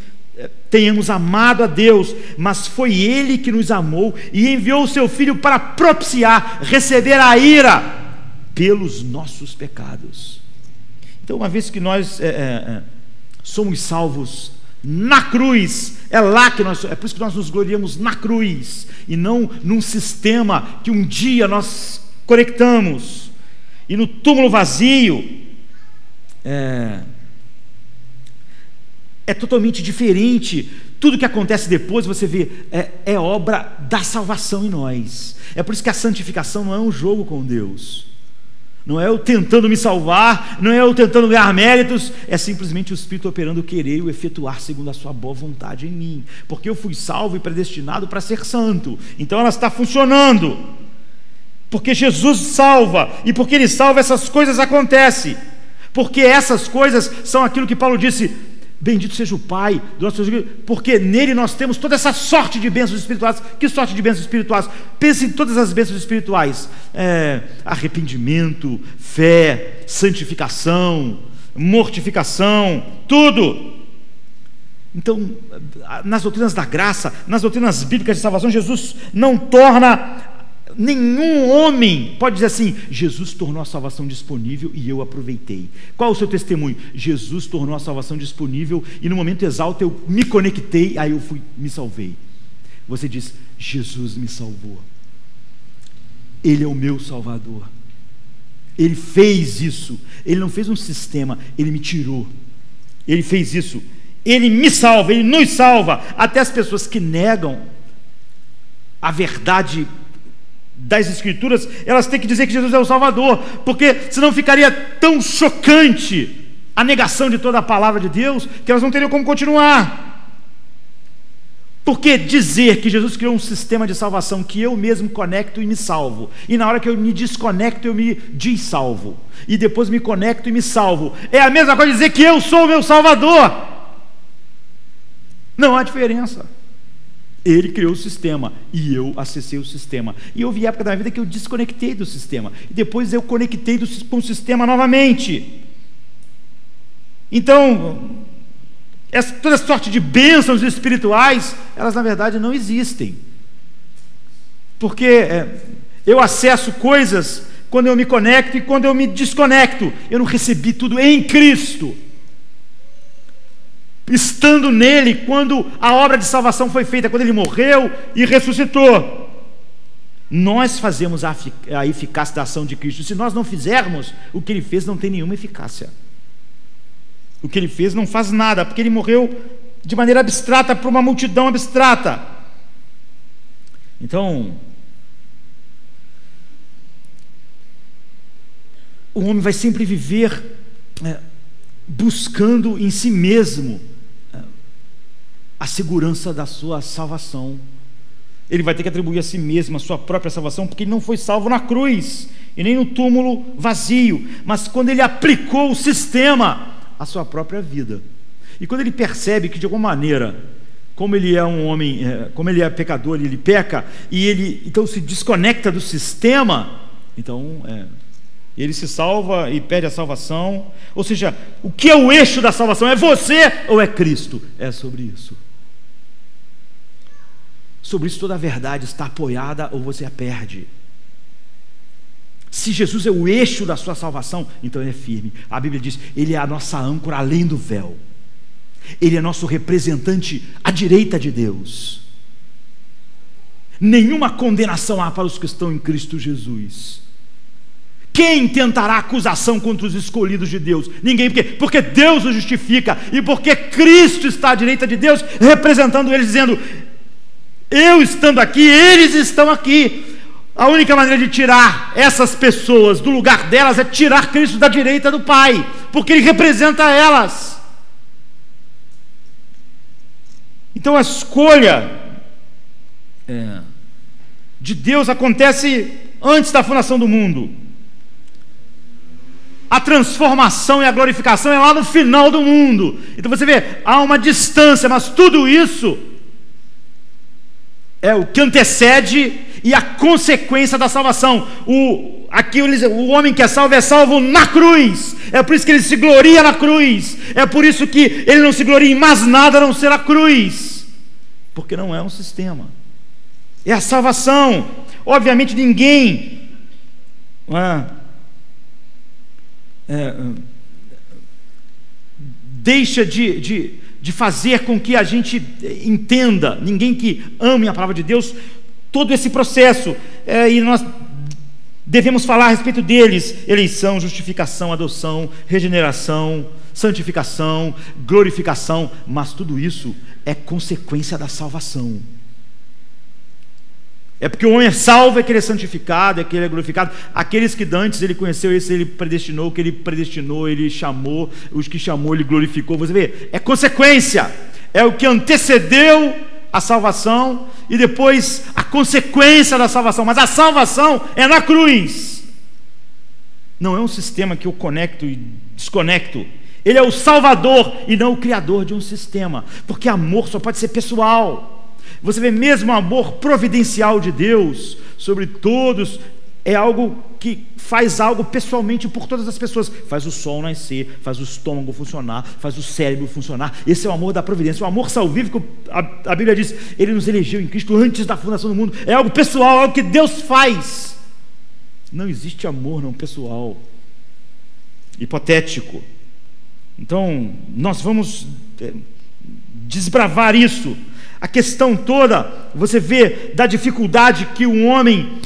amado a Deus, mas foi Ele que nos amou e enviou o seu Filho para propiciar, receber a ira pelos nossos pecados. Então, uma vez que nós somos salvos na cruz, é por isso que nós nos gloriamos na cruz, e não num sistema que um dia nós conectamos. E no túmulo vazio é totalmente diferente. Tudo que acontece depois, você vê, é obra da salvação em nós. É por isso que a santificação não é um jogo com Deus, não é eu tentando me salvar, não é eu tentando ganhar méritos, é simplesmente o Espírito operando o querer e o efetuar segundo a sua boa vontade em mim, porque eu fui salvo e predestinado para ser santo. Então ela está funcionando porque Jesus salva, e porque Ele salva, essas coisas acontecem, porque essas coisas são aquilo que Paulo disse: bendito seja o Pai do nosso Deus, porque nele nós temos toda essa sorte de bênçãos espirituais. Que sorte de bênçãos espirituais? Pense em todas as bênçãos espirituais: arrependimento, fé, santificação, mortificação, tudo. Então, nas doutrinas da graça, nas doutrinas bíblicas de salvação, Jesus não torna... Nenhum homem pode dizer assim: Jesus tornou a salvação disponível e eu aproveitei. Qual é o seu testemunho? Jesus tornou a salvação disponível e no momento exato eu me conectei, aí eu me salvei. Você diz: Jesus me salvou, Ele é o meu Salvador, Ele fez isso. Ele não fez um sistema, Ele me tirou, Ele fez isso, Ele me salva, Ele nos salva. Até as pessoas que negam a verdade das Escrituras, elas têm que dizer que Jesus é o Salvador, porque senão ficaria tão chocante a negação de toda a palavra de Deus, que elas não teriam como continuar. Porque dizer que Jesus criou um sistema de salvação que eu mesmo conecto e me salvo, e na hora que eu me desconecto eu me dessalvo, e depois me conecto e me salvo, é a mesma coisa dizer que eu sou o meu Salvador. Não há diferença. Ele criou o sistema e eu acessei o sistema. E houve época da minha vida que eu desconectei do sistema, e depois eu conectei com o sistema novamente. Então, toda sorte de bênçãos espirituais, elas na verdade não existem. Porque eu acesso coisas quando eu me conecto e quando eu me desconecto. Eu não recebi tudo em Cristo, estando nele, quando a obra de salvação foi feita, quando ele morreu e ressuscitou. Nós fazemos a eficácia da ação de Cristo. Se nós não fizermos, o que ele fez não tem nenhuma eficácia. O que ele fez não faz nada, porque ele morreu de maneira abstrata para uma multidão abstrata. Então, o homem vai sempre viver buscando em si mesmo a segurança da sua salvação. Ele vai ter que atribuir a si mesmo a sua própria salvação, porque ele não foi salvo na cruz e nem no túmulo vazio, mas quando ele aplicou o sistema à sua própria vida. E quando ele percebe que de alguma maneira, como ele é um homem, como ele é pecador, ele peca, e ele então se desconecta do sistema, então ele se salva e perde a salvação. Ou seja, o que é o eixo da salvação? É você ou é Cristo? É sobre isso. Sobre isso toda a verdade está apoiada, ou você a perde. Se Jesus é o eixo da sua salvação, então ele é firme. A Bíblia diz: ele é a nossa âncora além do véu, ele é nosso representante à direita de Deus. Nenhuma condenação há para os que estão em Cristo Jesus. Quem tentará acusação contra os escolhidos de Deus? Ninguém, porque Deus os justifica, e porque Cristo está à direita de Deus, representando eles, dizendo: eu estando aqui, eles estão aqui. A única maneira de tirar essas pessoas do lugar delas é tirar Cristo da direita do Pai, porque Ele representa elas. Então a escolha de Deus acontece antes da fundação do mundo. A transformação e a glorificação é lá no final do mundo. Então você vê, há uma distância, mas tudo isso é o que antecede e a consequência da salvação. O homem que é salvo na cruz. É por isso que ele se gloria na cruz. É por isso que ele não se gloria em mais nada a não ser a cruz, porque não é um sistema, é a salvação. Obviamente ninguém deixa de fazer com que a gente entenda, ninguém que ame a palavra de Deus, todo esse processo, e nós devemos falar a respeito deles: eleição, justificação, adoção, regeneração, santificação, glorificação. Mas tudo isso é consequência da salvação. É porque o homem é salvo, é que ele é santificado, é que ele é glorificado. Aqueles que antes ele conheceu, esse ele predestinou, que ele predestinou, ele chamou, os que chamou, ele glorificou. Você vê, é consequência, é o que antecedeu a salvação e depois a consequência da salvação. Mas a salvação é na cruz. Não é um sistema que eu conecto e desconecto. Ele é o salvador e não o criador de um sistema, porque amor só pode ser pessoal. Você vê, mesmo o amor providencial de Deus sobre todos é algo que faz algo pessoalmente por todas as pessoas. Faz o sol nascer, faz o estômago funcionar, faz o cérebro funcionar. Esse é o amor da providência. O amor salvífico, a Bíblia diz, Ele nos elegeu em Cristo antes da fundação do mundo. É algo pessoal, é algo que Deus faz. Não existe amor não pessoal, hipotético. Então nós vamos desbravar isso. A questão toda, você vê da dificuldade que o homem,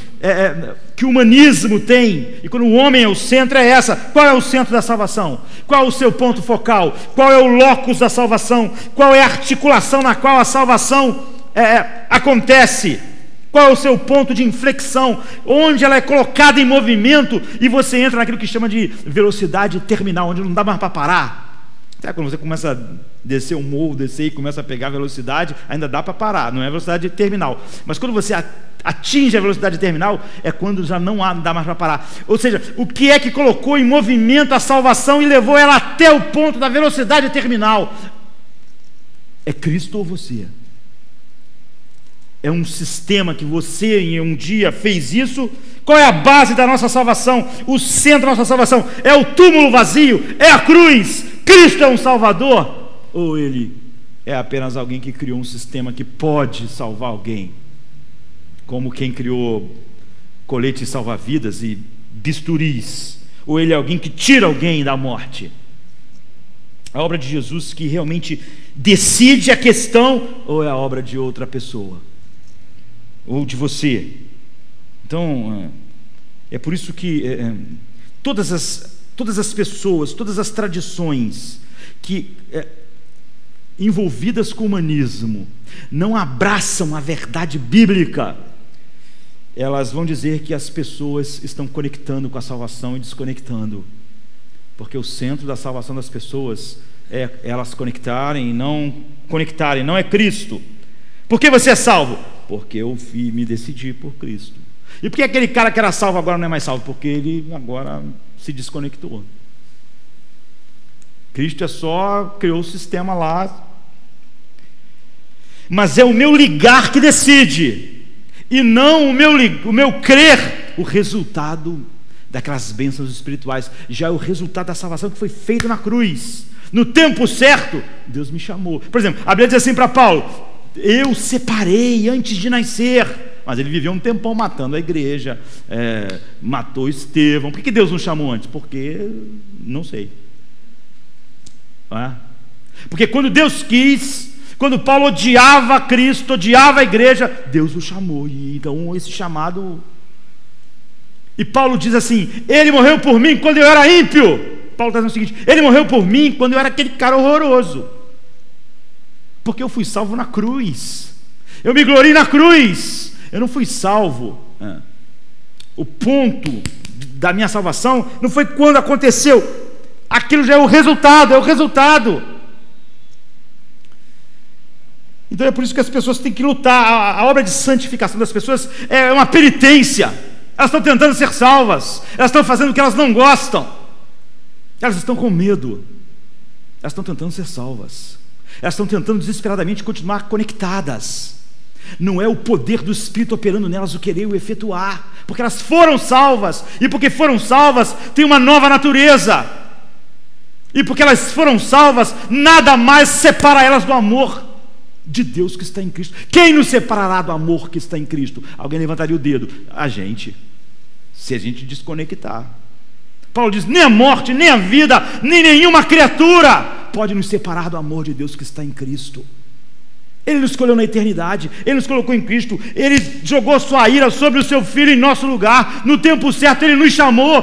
que o humanismo tem, e quando o homem é o centro, é essa. Qual é o centro da salvação? Qual é o seu ponto focal? Qual é o locus da salvação? Qual é a articulação na qual a salvação acontece? Qual é o seu ponto de inflexão? Onde ela é colocada em movimento e você entra naquilo que chama de velocidade terminal, onde não dá mais para parar. Até quando você começa a descer um morro, descer e começa a pegar velocidade, ainda dá para parar, não é velocidade terminal. Mas quando você atinge a velocidade terminal, é quando já não dá mais para parar. Ou seja, o que é que colocou em movimento a salvação e levou ela até o ponto da velocidade terminal? É Cristo ou você? É um sistema que você em um dia fez isso? Qual é a base da nossa salvação? O centro da nossa salvação é o túmulo vazio? É a cruz? Cristo é um salvador? Ou Ele é apenas alguém que criou um sistema que pode salvar alguém? Como quem criou coletes salva-vidas e bisturis? Ou Ele é alguém que tira alguém da morte? A obra de Jesus que realmente decide a questão, ou é a obra de outra pessoa? Ou de você? Então, é por isso que todas as pessoas, todas as tradições que envolvidas com o humanismo não abraçam a verdade bíblica, elas vão dizer que as pessoas estão conectando com a salvação e desconectando, porque o centro da salvação das pessoas é elas conectarem e não conectarem, não é Cristo. Por que você é salvo? Porque eu me decidi por Cristo. E por que aquele cara que era salvo agora não é mais salvo? Porque ele agora se desconectou. Cristo só criou o sistema lá. Mas é o meu ligar que decide, e não o meu crer, o resultado daquelas bênçãos espirituais. Já é o resultado da salvação que foi feita na cruz. No tempo certo, Deus me chamou. Por exemplo, a Bíblia diz assim para Paulo: eu separei antes de nascer. Mas ele viveu um tempão matando a igreja, matou Estevão. Por que Deus não chamou antes? Porque, não sei. Porque quando Deus quis, quando Paulo odiava Cristo, odiava a igreja, Deus o chamou. E então esse chamado... E Paulo diz assim: Ele morreu por mim quando eu era ímpio. Paulo está dizendo o seguinte: Ele morreu por mim quando eu era aquele cara horroroso. Porque eu fui salvo na cruz. Eu me gloriei na cruz. Eu não fui salvo. O ponto da minha salvação não foi quando aconteceu. Aquilo já é o resultado, Então é por isso que as pessoas têm que lutar. A obra de santificação das pessoas é uma penitência. Elas estão tentando ser salvas, elas estão fazendo o que elas não gostam, elas estão com medo, elas estão tentando ser salvas, elas estão tentando desesperadamente continuar conectadas. Não é o poder do Espírito operando nelas o querer e o efetuar, porque elas foram salvas, e porque foram salvas tem uma nova natureza, e porque elas foram salvas, nada mais separa elas do amor de Deus que está em Cristo. Quem nos separará do amor que está em Cristo? Alguém levantaria o dedo? A gente, se a gente desconectar. Paulo diz: nem a morte, nem a vida, nem nenhuma criatura pode nos separar do amor de Deus que está em Cristo. Ele nos escolheu na eternidade, Ele nos colocou em Cristo, Ele jogou sua ira sobre o seu Filho em nosso lugar, no tempo certo Ele nos chamou.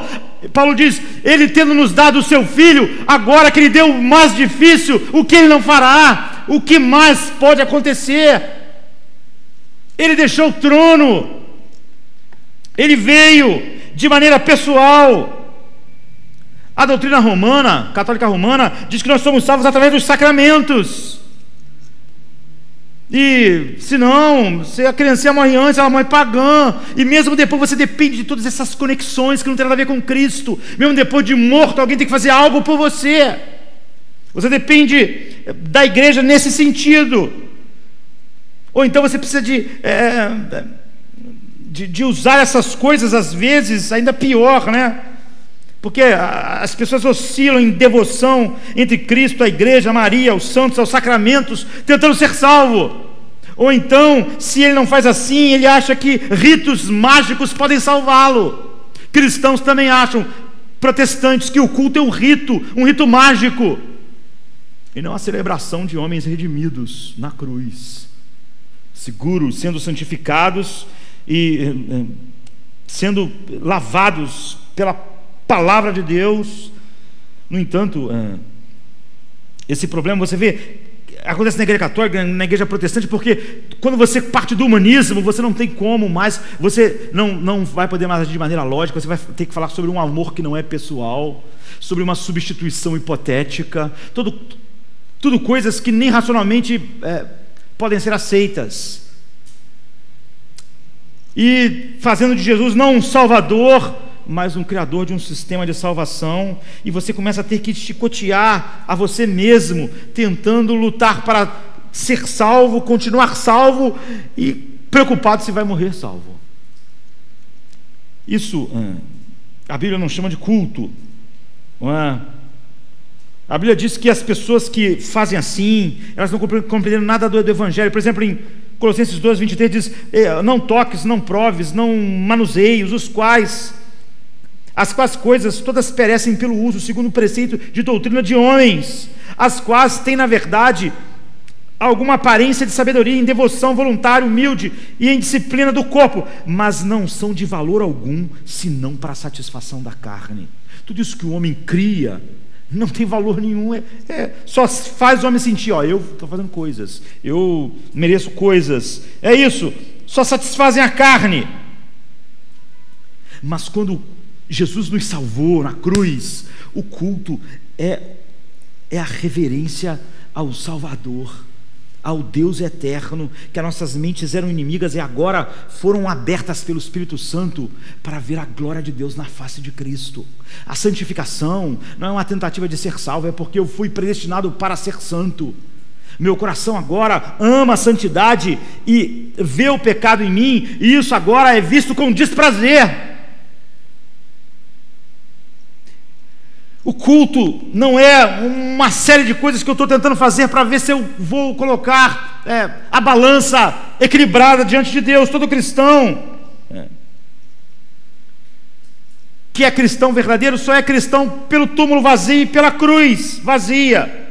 Paulo diz: Ele tendo nos dado o seu Filho, agora que Ele deu o mais difícil, o que Ele não fará? O que mais pode acontecer? Ele deixou o trono, Ele veio de maneira pessoal. A doutrina romana, católica romana, diz que nós somos salvos através dos sacramentos. E se não, se a criancinha morre antes, ela morre pagã, e mesmo depois você depende de todas essas conexões que não tem nada a ver com Cristo. Mesmo depois de morto, alguém tem que fazer algo por você. Você depende da igreja nesse sentido. Ou então você precisa de usar essas coisas, às vezes, ainda pior, né? Porque as pessoas oscilam em devoção entre Cristo, a igreja, a Maria, os santos, aos sacramentos, tentando ser salvo. Ou então, se ele não faz assim, ele acha que ritos mágicos podem salvá-lo. Cristãos também acham, protestantes, que o culto é um rito mágico, e não a celebração de homens redimidos na cruz, seguros, sendo santificados e sendo lavados pela palavra de Deus. No entanto, esse problema você vê, acontece na igreja católica, na igreja protestante, porque quando você parte do humanismo, você não tem como mais, você não vai poder mais agir de maneira lógica, você vai ter que falar sobre um amor que não é pessoal, sobre uma substituição hipotética, tudo coisas que nem racionalmente podem ser aceitas, e fazendo de Jesus não um salvador, mas um criador de um sistema de salvação. E você começa a ter que chicotear a você mesmo, tentando lutar para ser salvo, continuar salvo, e preocupado se vai morrer salvo. Isso a Bíblia não chama de culto, não é? A Bíblia diz que as pessoas que fazem assim, elas não compreendem nada do Evangelho. Por exemplo, em Colossenses 2:23 diz: não toques, não proves, não manuseios, as quais coisas todas perecem pelo uso, segundo o preceito de doutrina de homens, as quais têm, na verdade, alguma aparência de sabedoria, em devoção voluntária, humilde e em disciplina do corpo, mas não são de valor algum, senão para a satisfação da carne. Tudo isso que o homem cria não tem valor nenhum, só faz o homem sentir: eu estou fazendo coisas, eu mereço coisas, é isso, só satisfazem a carne. Mas quando Jesus nos salvou na cruz, o culto é a reverência ao Salvador, ao Deus eterno, que as nossas mentes eram inimigas e agora foram abertas pelo Espírito Santo para ver a glória de Deus na face de Cristo. A santificação não é uma tentativa de ser salvo, é porque eu fui predestinado para ser santo. Meu coração agora ama a santidade e vê o pecado em mim, e isso agora é visto com desprazer. O culto não é uma série de coisas que eu estou tentando fazer para ver se eu vou colocar a balança equilibrada diante de Deus. Todo cristão que é cristão verdadeiro só é cristão pelo túmulo vazio e pela cruz vazia.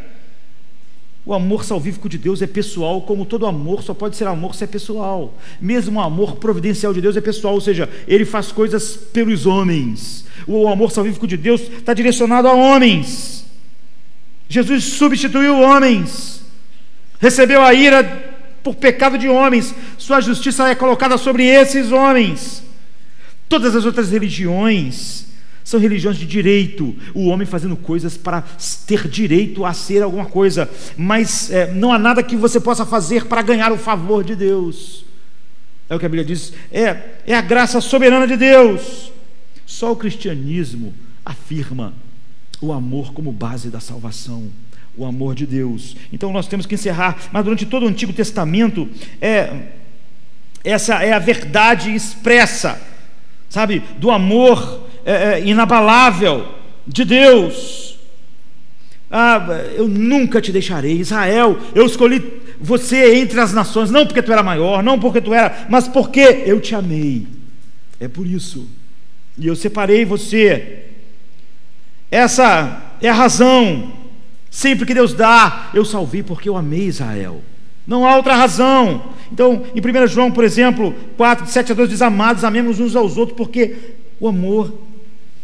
O amor salvífico de Deus é pessoal, como todo amor só pode ser amor se é pessoal. Mesmo o amor providencial de Deus é pessoal, ou seja, Ele faz coisas pelos homens. O amor salvífico de Deus está direcionado a homens. Jesus substituiu homens, recebeu a ira por pecado de homens, sua justiça é colocada sobre esses homens. Todas as outras religiões São religiões de direito, o homem fazendo coisas para ter direito a ser alguma coisa, mas não há nada que você possa fazer para ganhar o favor de Deus. É o que a Bíblia diz, é a graça soberana de Deus. Só o cristianismo afirma o amor como base da salvação, o amor de Deus. Então nós temos que encerrar, mas durante todo o Antigo Testamento, essa é a verdade expressa, sabe, do amor inabalável de Deus. Eu nunca te deixarei, Israel, eu escolhi você entre as nações, não porque tu era maior, não porque tu era, mas porque eu te amei, é por isso, e eu separei você. Essa é a razão. Sempre que Deus dá, eu salvei porque eu amei Israel, não há outra razão. Então, em 1 João, por exemplo, 4, 7-12 diz: amados, amemos uns aos outros, porque o amor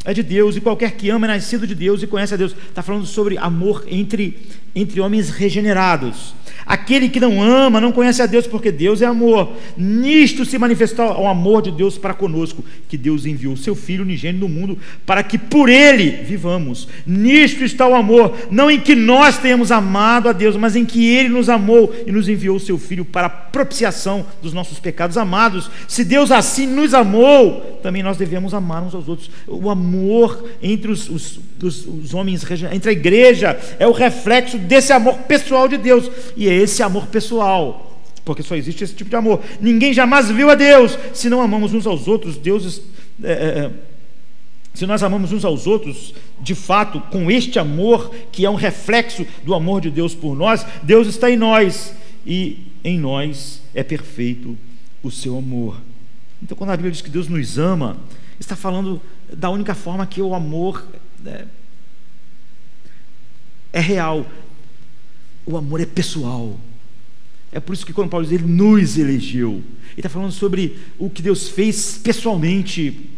é de Deus, e qualquer que ama é nascido de Deus e conhece a Deus. Está falando sobre amor entre homens regenerados. Aquele que não ama não conhece a Deus, porque Deus é amor. Nisto se manifestou o amor de Deus para conosco, que Deus enviou o seu Filho unigênito no mundo, para que por ele vivamos. Nisto está o amor, não em que nós tenhamos amado a Deus, mas em que ele nos amou e nos enviou o seu Filho para a propiciação dos nossos pecados. Amados, se Deus assim nos amou, também nós devemos amar uns aos outros. O amor entre os homens, entre a igreja, é o reflexo desse amor pessoal de Deus, e é esse amor pessoal, porque só existe esse tipo de amor. Ninguém jamais viu a Deus. Se não amamos uns aos outros, se nós amamos uns aos outros, de fato, com este amor, que é um reflexo do amor de Deus por nós, Deus está em nós, e em nós é perfeito o seu amor. Então, quando a Bíblia diz que Deus nos ama, está falando da única forma que o amor é real. O amor é pessoal. É por isso que quando Paulo diz, ele nos elegeu, ele está falando sobre o que Deus fez pessoalmente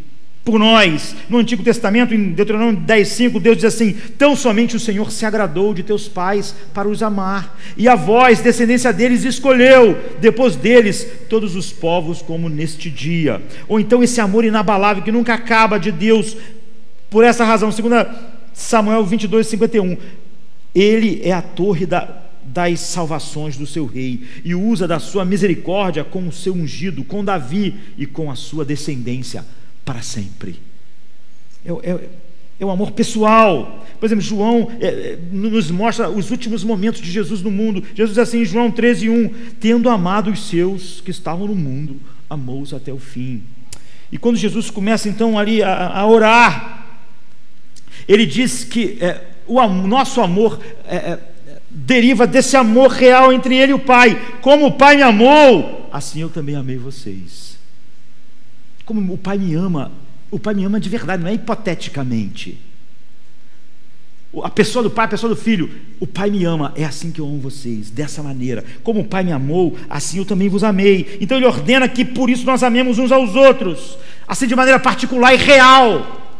por nós. No Antigo Testamento, em Deuteronômio 10:5, Deus diz assim: tão somente o Senhor se agradou de teus pais para os amar, e a vós, descendência deles, escolheu depois deles todos os povos como neste dia. Ou então esse amor inabalável que nunca acaba de Deus. Por essa razão, 2 Samuel 22:51, ele é a torre das salvações do seu rei, e usa da sua misericórdia com o seu ungido, com Davi e com a sua descendência para sempre. É o amor pessoal. Por exemplo, João nos mostra os últimos momentos de Jesus no mundo. Jesus diz assim em João 13:1: tendo amado os seus que estavam no mundo, amou-os até o fim. E quando Jesus começa então ali a orar, ele diz que o nosso amor deriva desse amor real entre ele e o Pai. Como o Pai me amou, assim eu também amei vocês. Como o Pai me ama de verdade, não é hipoteticamente. A pessoa do Pai, a pessoa do Filho, o Pai me ama, é assim que eu amo vocês, dessa maneira. Como o Pai me amou, assim eu também vos amei. Então ele ordena que por isso nós amemos uns aos outros, assim de maneira particular e real,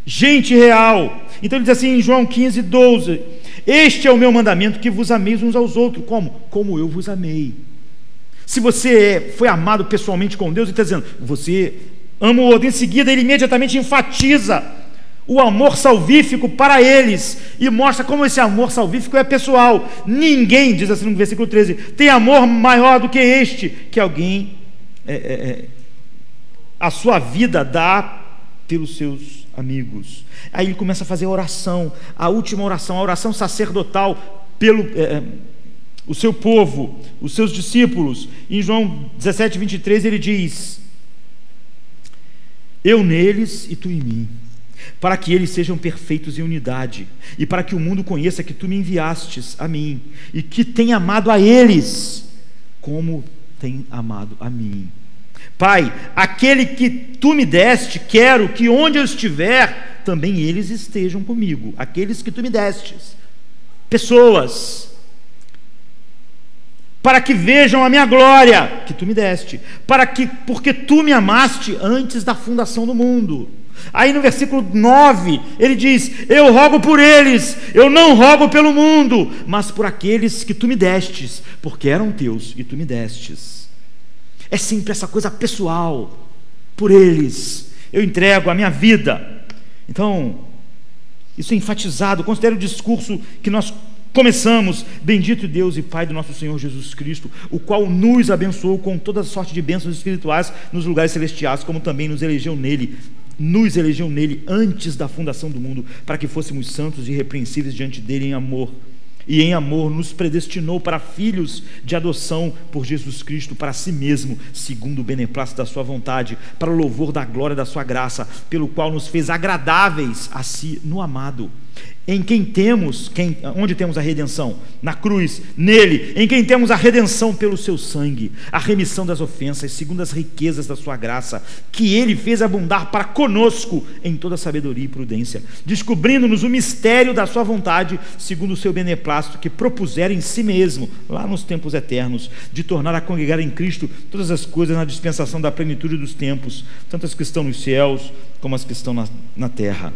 gente real. Então ele diz assim em João 15:12: este é o meu mandamento, que vos ameis uns aos outros. Como eu vos amei. Se você foi amado pessoalmente com Deus, ele está dizendo, você ama o outro. Em seguida ele imediatamente enfatiza o amor salvífico para eles, e mostra como esse amor salvífico é pessoal. Ninguém, diz assim no versículo 13, tem amor maior do que este, que alguém a sua vida dá pelos seus amigos. Aí ele começa a fazer a oração, a última oração, a oração sacerdotal pelo o seu povo, os seus discípulos. Em João 17:23 ele diz: eu neles e tu em mim, para que eles sejam perfeitos em unidade, e para que o mundo conheça que tu me enviastes a mim, e que tem amado a eles como tem amado a mim. Pai, aquele que tu me deste, quero que onde eu estiver, também eles estejam comigo. Aqueles que tu me destes, pessoas, para que vejam a minha glória que tu me deste, porque tu me amaste antes da fundação do mundo. Aí no versículo 9 ele diz: eu rogo por eles, eu não rogo pelo mundo, mas por aqueles que tu me destes, porque eram teus e tu me destes. É sempre essa coisa pessoal. Por eles eu entrego a minha vida, Então, isso é enfatizado. Considere o discurso que nós começamos: bendito Deus e Pai do nosso Senhor Jesus Cristo, o qual nos abençoou com toda sorte de bênçãos espirituais nos lugares celestiais, como também nos elegeu nele antes da fundação do mundo, para que fôssemos santos e irrepreensíveis diante dele em amor. E em amor nos predestinou para filhos de adoção por Jesus Cristo para si mesmo, segundo o beneplácito da sua vontade, para o louvor da glória da sua graça, pelo qual nos fez agradáveis a si no amado, em quem onde temos a redenção? Na cruz, nele, em quem temos a redenção pelo seu sangue, a remissão das ofensas, segundo as riquezas da sua graça, que ele fez abundar para conosco em toda sabedoria e prudência, descobrindo-nos o mistério da sua vontade, segundo o seu beneplácito, que propusera em si mesmo, lá nos tempos eternos, de tornar a congregar em Cristo todas as coisas na dispensação da plenitude dos tempos, tanto as que estão nos céus, como as que estão na terra.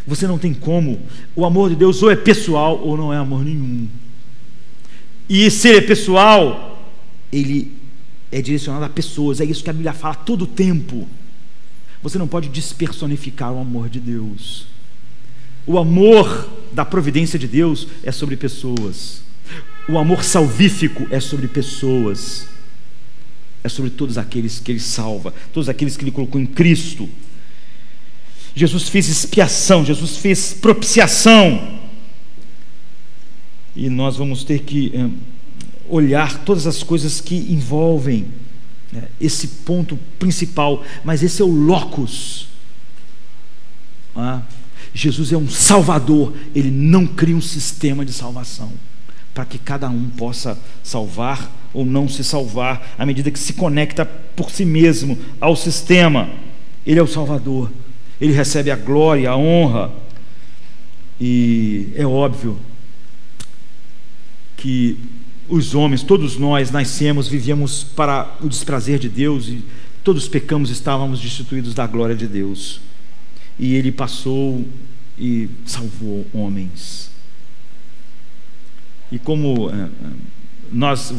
Você não tem como. O amor de Deus ou é pessoal ou não é amor nenhum. E se ele é pessoal, ele é direcionado a pessoas. É isso que a Bíblia fala todo o tempo. Você não pode despersonificar o amor de Deus. O amor da providência de Deus é sobre pessoas. O amor salvífico é sobre pessoas. É sobre todos aqueles que ele salva, todos aqueles que ele colocou em Cristo. Jesus fez expiação, Jesus fez propiciação, e nós vamos ter que olhar todas as coisas que envolvem esse ponto principal, mas esse é o locus. Jesus é um salvador, ele não cria um sistema de salvação para que cada um possa salvar ou não se salvar à medida que se conecta por si mesmo ao sistema. Ele é o salvador. Ele recebe a glória, a honra. E é óbvio que os homens, todos nós nascemos, vivíamos para o desprazer de Deus, e todos pecamos, estávamos destituídos da glória de Deus. E ele passou e salvou homens. E como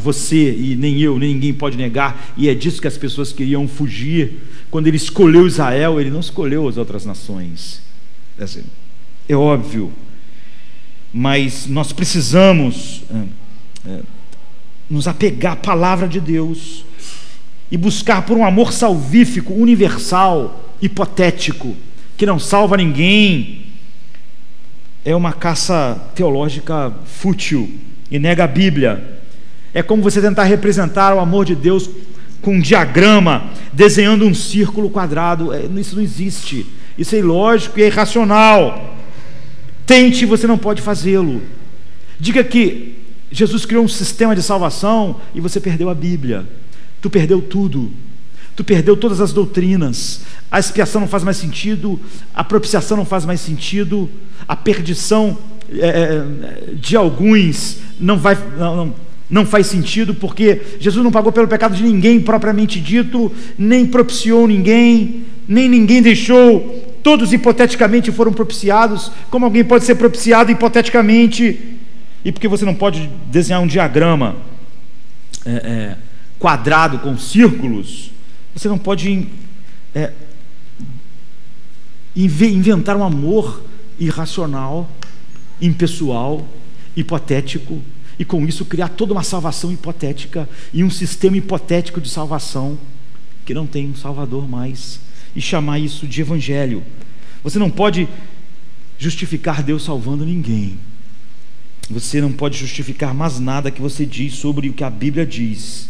você e nem eu, nem ninguém pode negar, e é disso que as pessoas queriam fugir, quando ele escolheu Israel, ele não escolheu as outras nações. É óbvio. Mas nós precisamos nos apegar à palavra de Deus e buscar por um amor salvífico, universal, hipotético, que não salva ninguém. É uma caça teológica fútil e nega a Bíblia. É como você tentar representar o amor de Deus com um diagrama, desenhando um círculo quadrado. Isso não existe. Isso é ilógico e é irracional. Tente, você não pode fazê-lo. Diga que Jesus criou um sistema de salvação e você perdeu a Bíblia. Tu perdeu tudo. Tu perdeu todas as doutrinas. A expiação não faz mais sentido, a propiciação não faz mais sentido, a perdição de alguns não faz sentido, porque Jesus não pagou pelo pecado de ninguém propriamente dito, nem propiciou ninguém, nem ninguém deixou. Todos hipoteticamente foram propiciados. Como alguém pode ser propiciado hipoteticamente? E porque você não pode desenhar um diagrama quadrado com círculos, você não pode inventar um amor irracional, impessoal, hipotético, e com isso criar toda uma salvação hipotética e um sistema hipotético de salvação que não tem um Salvador mais, e chamar isso de evangelho. Você não pode justificar Deus salvando ninguém. Você não pode justificar mais nada que você diz sobre o que a Bíblia diz.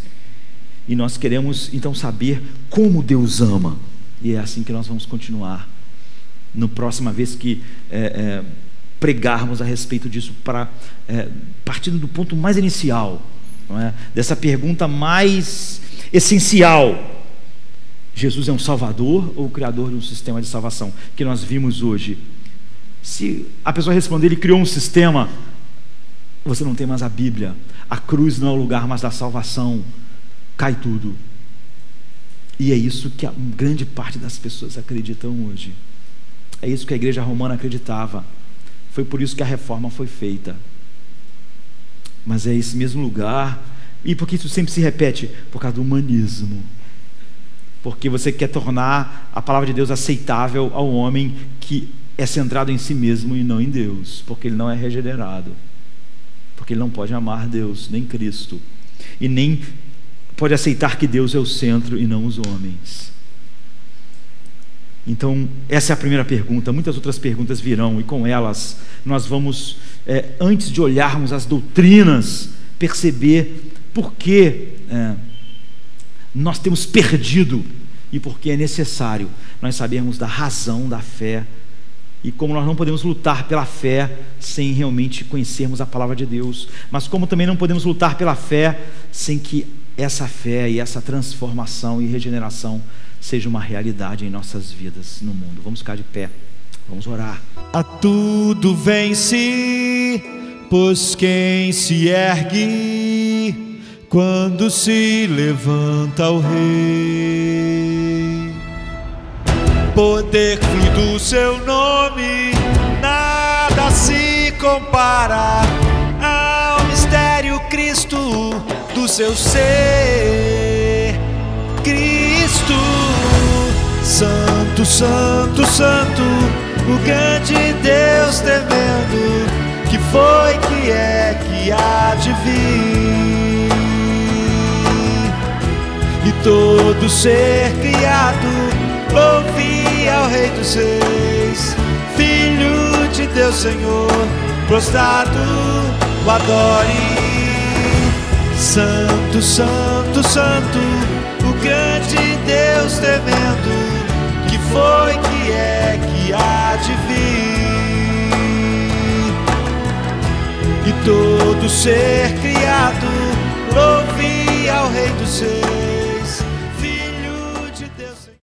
E nós queremos então saber como Deus ama, e é assim que nós vamos continuar na próxima vez que pregarmos a respeito disso, partindo do ponto mais inicial, não é? Dessa pergunta mais essencial: Jesus é um salvador ou o criador de um sistema de salvação? Que nós vimos hoje. Se a pessoa responder, ele criou um sistema, você não tem mais a Bíblia. A cruz não é o lugar mais da salvação. Cai tudo. E é isso que a grande parte das pessoas acreditam hoje. É isso que a igreja romana acreditava. Foi por isso que a reforma foi feita. Mas é esse mesmo lugar. E por que isso sempre se repete? Por causa do humanismo. porque você quer tornar a palavra de Deus aceitável ao homem que é centrado em si mesmo e não em Deus, porque ele não é regenerado, porque ele não pode amar Deus, nem Cristo, e nem pode aceitar que Deus é o centro e não os homens. Então, essa é a primeira pergunta. Muitas outras perguntas virão, e com elas nós vamos, antes de olharmos as doutrinas, perceber por que nós temos perdido e por que é necessário nós sabermos da razão da fé, e como nós não podemos lutar pela fé sem realmente conhecermos a palavra de Deus, mas como também não podemos lutar pela fé sem que essa fé e essa transformação e regeneração seja uma realidade em nossas vidas no mundo. Vamos ficar de pé, vamos orar. A tudo vence, pois quem se ergue quando se levanta o Rei. Poder do seu nome, nada se compara ao mistério Cristo do seu ser. Cristo, Santo, Santo, Santo, o grande Deus tremendo, que foi, que é, que há de vir. E todo ser criado louve ao Rei dos Reis, Filho de Deus, Senhor, prostrado o adore. Santo, Santo, Santo, o grande Deus tremendo, que foi, que é, que há de vir. E todo ser criado louve ao Rei dos Reis,